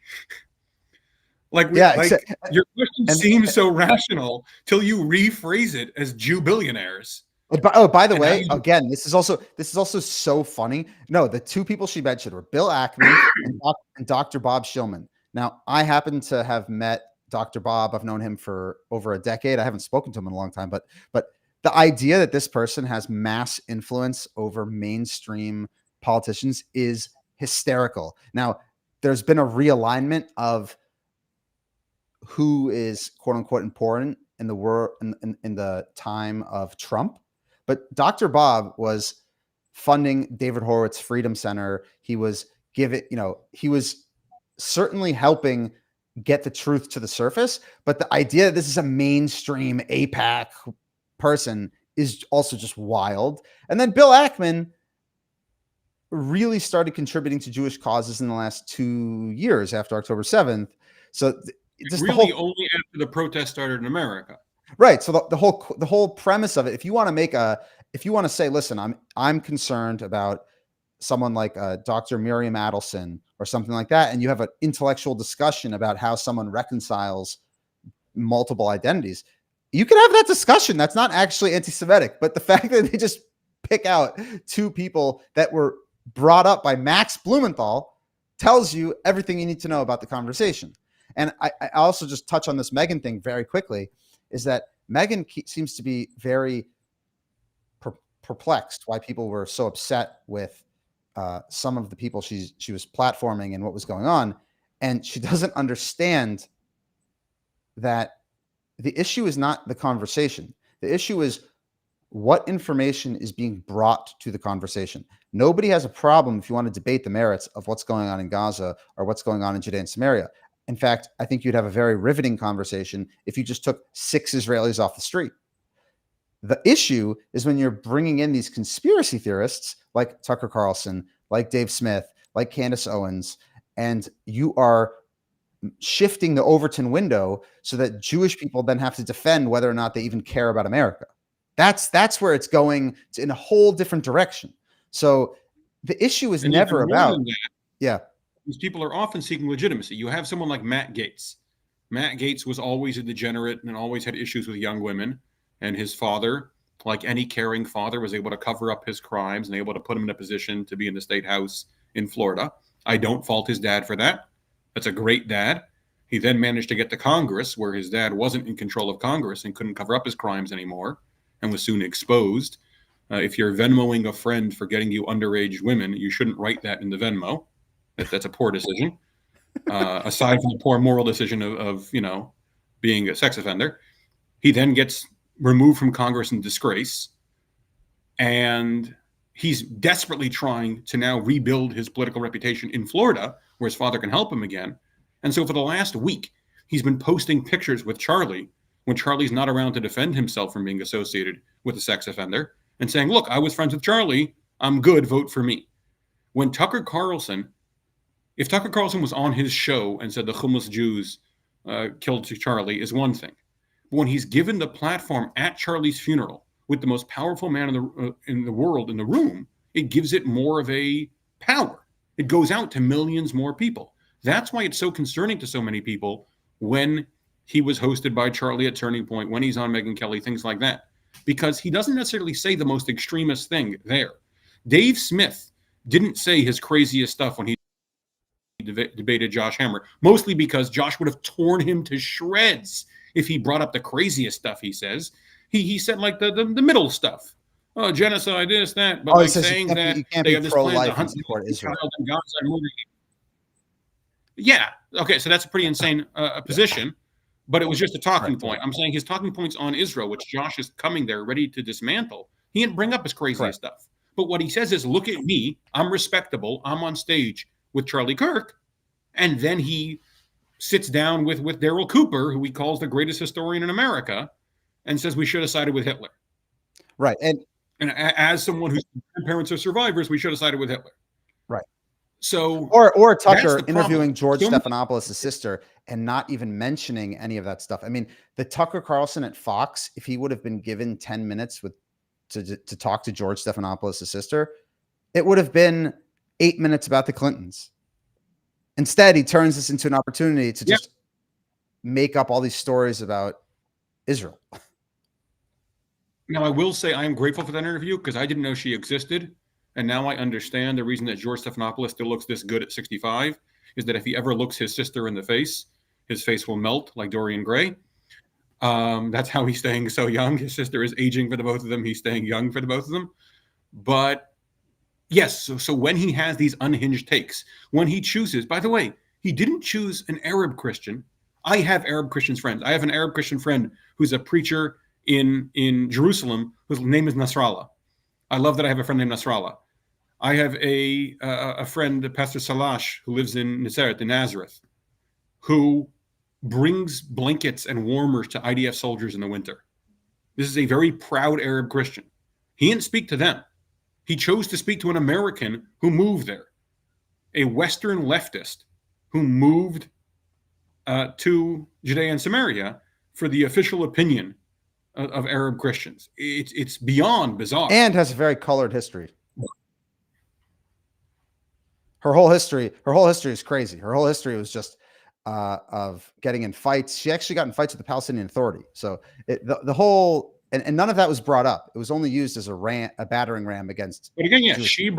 Your question seems so rational till you rephrase it as Jew billionaires. By the way, again, this is also so funny. No, the 2 people she mentioned were Bill Ackman and Dr. Bob Shillman. Now, I happen to have met Dr. Bob. I've known him for over a decade. I haven't spoken to him in a long time, but the idea that this person has mass influence over mainstream politicians is hysterical. Now, there's been a realignment of who is quote unquote important in the world in the time of Trump. But Dr. Bob was funding David Horowitz Freedom Center. He was he was certainly helping get the truth to the surface. But the idea that this is a mainstream AIPAC person is also just wild. And then Bill Ackman really started contributing to Jewish causes in the last 2 years after October 7th. So really only after the protest started in America. Right. So the whole premise of it, if you want to say, listen, I'm concerned about someone like Dr. Miriam Adelson or something like that, and you have an intellectual discussion about how someone reconciles multiple identities, you can have that discussion. That's not actually anti-Semitic, but the fact that they just pick out 2 people that were brought up by Max Blumenthal tells you everything you need to know about the conversation. And I also just touch on this Meghan thing very quickly, is that Meghan seems to be very perplexed why people were so upset with some of the people she was platforming and what was going on. And she doesn't understand that the issue is not the conversation. The issue is what information is being brought to the conversation. Nobody has a problem if you want to debate the merits of what's going on in Gaza or what's going on in Judea and Samaria. In fact, I think you'd have a very riveting conversation if you just took 6 Israelis off the street. The issue is when you're bringing in these conspiracy theorists like Tucker Carlson, like Dave Smith, like Candace Owens, and you are shifting the Overton window so that Jewish people then have to defend whether or not they even care about America. That's where it's going in a whole different direction. So the issue is never about These people are often seeking legitimacy. You have someone like Matt Gaetz. Matt Gaetz was always a degenerate and always had issues with young women. And his father, like any caring father, was able to cover up his crimes and able to put him in a position to be in the state house in Florida. I don't fault his dad for that. That's a great dad. He then managed to get to Congress, where his dad wasn't in control of Congress and couldn't cover up his crimes anymore, and was soon exposed. If you're Venmoing a friend for getting you underage women, you shouldn't write that in the Venmo. That's a poor decision. Aside from the poor moral decision of being a sex offender, he then gets removed from Congress in disgrace, and he's desperately trying to now rebuild his political reputation in Florida, where his father can help him again. And so for the last week, he's been posting pictures with Charlie when Charlie's not around to defend himself from being associated with a sex offender, and saying, look, I was friends with Charlie. I'm good. Vote for me. When Tucker Carlson, if Tucker Carlson was on his show and said the Hummus Jews killed Charlie is one thing. But when he's given the platform at Charlie's funeral with the most powerful man in the world in the room, it gives it more of a power. It goes out to millions more people. That's why it's so concerning to so many people when he was hosted by Charlie at Turning Point, when he's on Megyn Kelly, things like that, because he doesn't necessarily say the most extremist thing there. Dave Smith didn't say his craziest stuff when he debated Josh Hammer, mostly because Josh would have torn him to shreds if he brought up the craziest stuff he says. He said like the middle stuff. Oh, genocide, this, that. But saying that they have this plan to hunt Israel and Gaza and murder. Yeah. Okay. So that's a pretty insane position, but it was just a talking point. I'm saying his talking points on Israel, which Josh is coming there ready to dismantle. He didn't bring up his craziest stuff. But what he says is, look at me. I'm respectable. I'm on stage with Charlie Kirk. And then he sits down with Daryl Cooper, who he calls the greatest historian in America, and says we should have sided with Hitler. Right. And as someone whose grandparents are survivors, we should have sided with Hitler. Right. So or Tucker interviewing George Stephanopoulos' sister and not even mentioning any of that stuff. I mean, the Tucker Carlson at Fox, if he would have been given 10 minutes to talk to George Stephanopoulos' sister, it would have been 8 minutes about the Clintons. Instead, he turns this into an opportunity to just make up all these stories about Israel. Now, I will say I am grateful for that interview because I didn't know she existed. And now I understand the reason that George Stephanopoulos still looks this good at 65 is that if he ever looks his sister in the face, his face will melt like Dorian Gray. That's how he's staying so young. His sister is aging for the both of them. He's staying young for the both of them. But yes, so when he has these unhinged takes, when he chooses, by the way, he didn't choose an Arab Christian. I have Arab Christian friends. I have an Arab Christian friend who's a preacher in Jerusalem whose name is Nasrallah. I love that I have a friend named Nasrallah. I have a friend, Pastor Salash, who lives in Nazareth, who brings blankets and warmers to IDF soldiers in the winter. This is a very proud Arab Christian. He didn't speak to them. He chose to speak to an American who moved there, a Western leftist who moved to Judea and Samaria for the official opinion of Arab Christians. It's beyond bizarre. And has a very colored history. Her whole history is crazy. Her whole history was just of getting in fights. She actually got in fights with the Palestinian Authority. So the whole and none of that was brought up. It was only used as a battering ram against. But again, yeah, Jewish he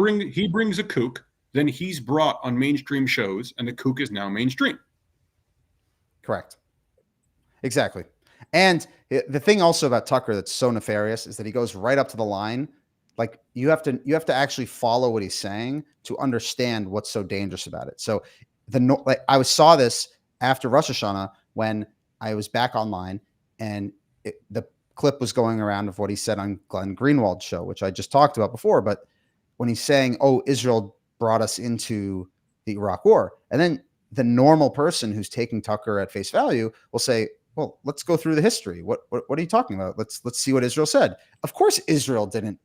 brings a kook, then he's brought on mainstream shows, and the kook is now mainstream. Correct. Exactly. And the thing also about Tucker that's so nefarious is that he goes right up to the line. Like you have to actually follow what he's saying to understand what's so dangerous about it. So I saw this after Rosh Hashanah when I was back online, and the clip was going around of what he said on Glenn Greenwald's show, which I just talked about before. But when he's saying, "Oh, Israel brought us into the Iraq War," and then the normal person who's taking Tucker at face value will say, "Well, let's go through the history. What are you talking about? Let's see what Israel said." Of course, Israel didn't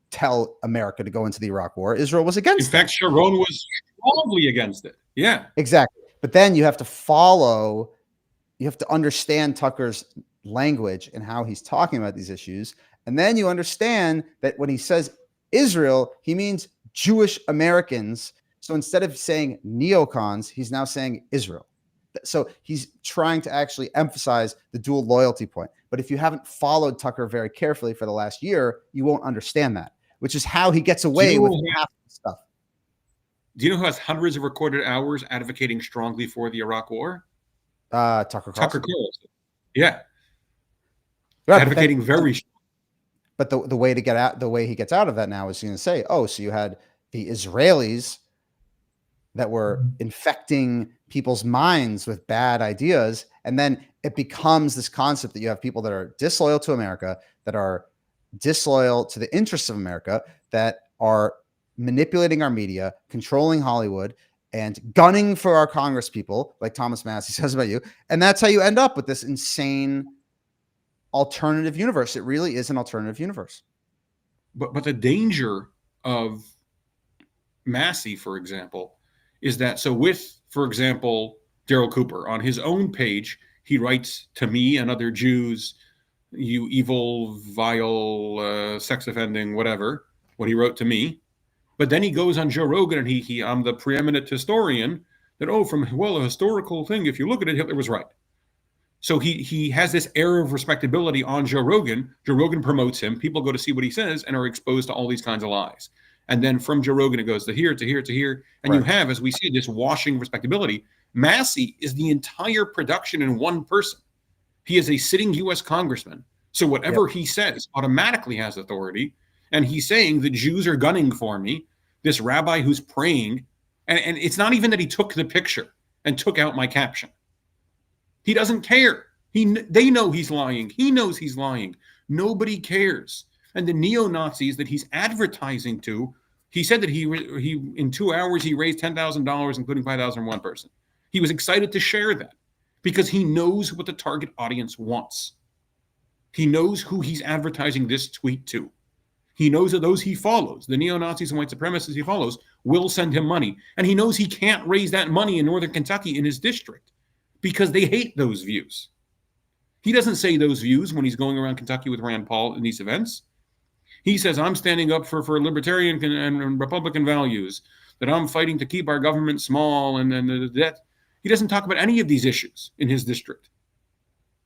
tell America to go into the Iraq War. Israel was against it. In fact, Sharon was strongly against it. Yeah, exactly. But then you have to understand Tucker's language and how he's talking about these issues. And then you understand that when he says Israel, he means Jewish Americans. So instead of saying neocons, he's now saying Israel. So he's trying to actually emphasize the dual loyalty point. But if you haven't followed Tucker very carefully for the last year, you won't understand that, which is how he gets away with half the stuff. Do you know who has hundreds of recorded hours advocating strongly for the Iraq War? Tucker Carlson. Yeah. Right, advocating very strongly. But the way he gets out of that now is going to say, oh, so you had the Israelis that were infecting people's minds with bad ideas. And then it becomes this concept that you have people that are disloyal to America, that are disloyal to the interests of America, that are manipulating our media, controlling Hollywood, and gunning for our Congress people, like Thomas Massey says about you. And that's how you end up with this insane alternative universe. It really is an alternative universe. But the danger of Massey, for example, is that for example, Daryl Cooper, on his own page, he writes to me and other Jews, "You evil, vile, sex offending, whatever," what he wrote to me. But then he goes on Joe Rogan and I'm the preeminent historian that, a historical thing, if you look at it, Hitler was right. So he has this air of respectability on Joe Rogan. Joe Rogan promotes him. People go to see what he says and are exposed to all these kinds of lies. And then from Joe Rogan, it goes to here, to here, to here. And right. You have, as we see, this washing respectability. Massey is the entire production in one person. He is a sitting U.S. congressman. So whatever he says automatically has authority. And he's saying the Jews are gunning for me. This rabbi who's praying. And it's not even that he took the picture and took out my caption. He doesn't care. They know he's lying. He knows he's lying. Nobody cares. And the neo-Nazis that he's advertising to, he said that he in 2 hours, he raised $10,000, including $5,000 from one person. He was excited to share that because he knows what the target audience wants. He knows who he's advertising this tweet to. He knows that those he follows, the neo-Nazis and white supremacists he follows, will send him money. And he knows he can't raise that money in Northern Kentucky in his district because they hate those views. He doesn't say those views when he's going around Kentucky with Rand Paul in these events. He says, I'm standing up for libertarian and Republican values, that I'm fighting to keep our government small and the debt. He doesn't talk about any of these issues in his district.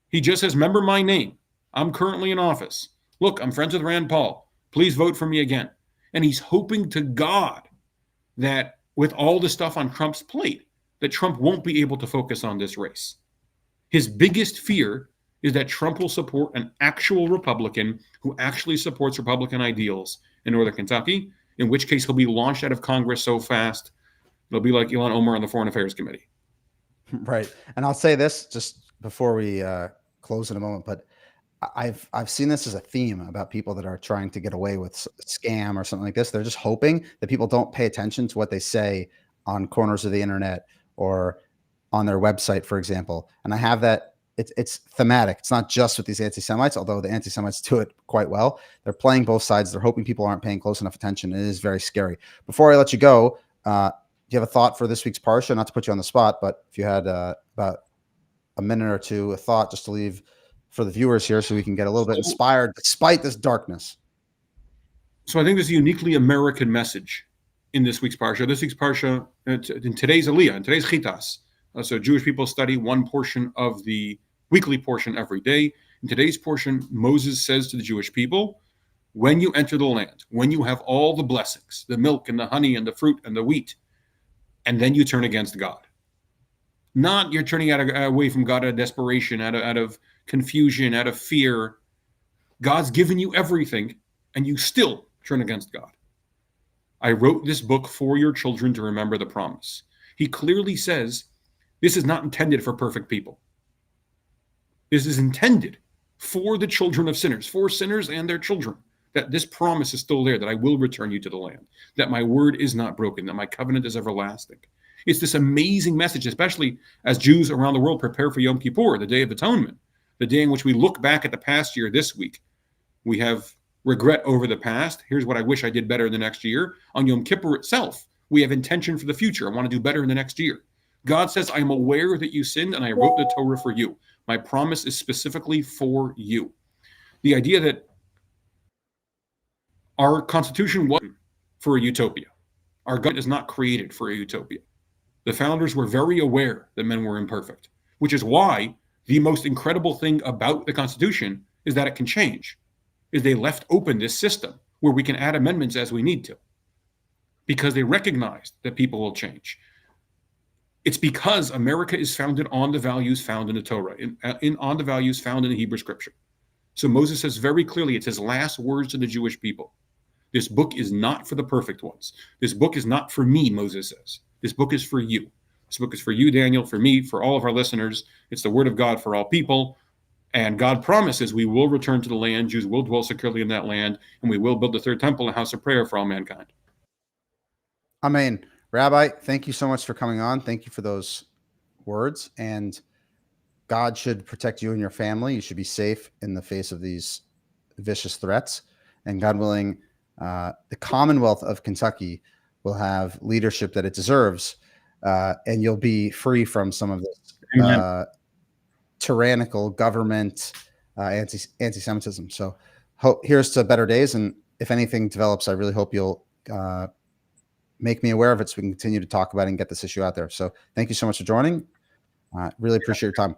He just says, remember my name. I'm currently in office. Look, I'm friends with Rand Paul. Please vote for me again. And he's hoping to God that with all the stuff on Trump's plate, that Trump won't be able to focus on this race. His biggest fear is that Trump will support an actual Republican who actually supports Republican ideals in Northern Kentucky, in which case he'll be launched out of Congress so fast, it'll be like Ilhan Omar on the Foreign Affairs Committee. Right. And I'll say this just before we close in a moment, but I've seen this as a theme about people that are trying to get away with scam or something like this. They're just hoping that people don't pay attention to what they say on corners of the internet or on their website, for example. And I have that. It's thematic. It's not just with these anti-Semites, although the anti-Semites do it quite well. They're playing both sides. They're hoping people aren't paying close enough attention. It is very scary. Before I let you go, do you have a thought for this week's Parsha? Not to put you on the spot, but if you had about a minute or two, a thought just to leave for the viewers here so we can get a little bit inspired despite this darkness. So I think there's a uniquely American message in this week's Parsha. This week's Parsha, in today's Aliyah, in today's Chitas. So Jewish people study one portion of the weekly portion every day. In today's portion, Moses says to the Jewish people, when you enter the land, when you have all the blessings, the milk and the honey and the fruit and the wheat, and then you turn against God. Not you're turning away from God out of desperation, out of confusion, out of fear. God's given you everything, and you still turn against God. I wrote this book for your children to remember the promise. He clearly says this is not intended for perfect people. This is intended for the children of sinners, for sinners and their children, that this promise is still there, that I will return you to the land, that my word is not broken, that my covenant is everlasting. It's this amazing message, especially as Jews around the world prepare for Yom Kippur, the Day of Atonement, the day in which we look back at the past year this week. We have regret over the past. Here's what I wish I did better in the next year. On Yom Kippur itself, we have intention for the future. I want to do better in the next year. God says, I am aware that you sinned, and I wrote the Torah for you. My promise is specifically for you. The idea that our Constitution wasn't for a utopia. Our God is not created for a utopia. The founders were very aware that men were imperfect, which is why the most incredible thing about the Constitution is that it can change, is they left open this system where we can add amendments as we need to, because they recognized that people will change. It's because America is founded on the values found in the Torah, on the values found in the Hebrew Scripture. So Moses says very clearly, it's his last words to the Jewish people. This book is not for the perfect ones. This book is not for me, Moses says. This book is for you. This book is for you, Daniel, for me, for all of our listeners. It's the word of God for all people. And God promises we will return to the land. Jews will dwell securely in that land. And we will build the third temple, a house of prayer for all mankind. Amen. Rabbi, thank you so much for coming on. Thank you for those words. And God should protect you and your family. You should be safe in the face of these vicious threats. And God willing, the Commonwealth of Kentucky will have leadership that it deserves, and you'll be free from some of this tyrannical government, anti-Semitism. So here's to better days. And if anything develops, I really hope you'll make me aware of it so we can continue to talk about it and get this issue out there. So thank you so much for joining. Really appreciate your time.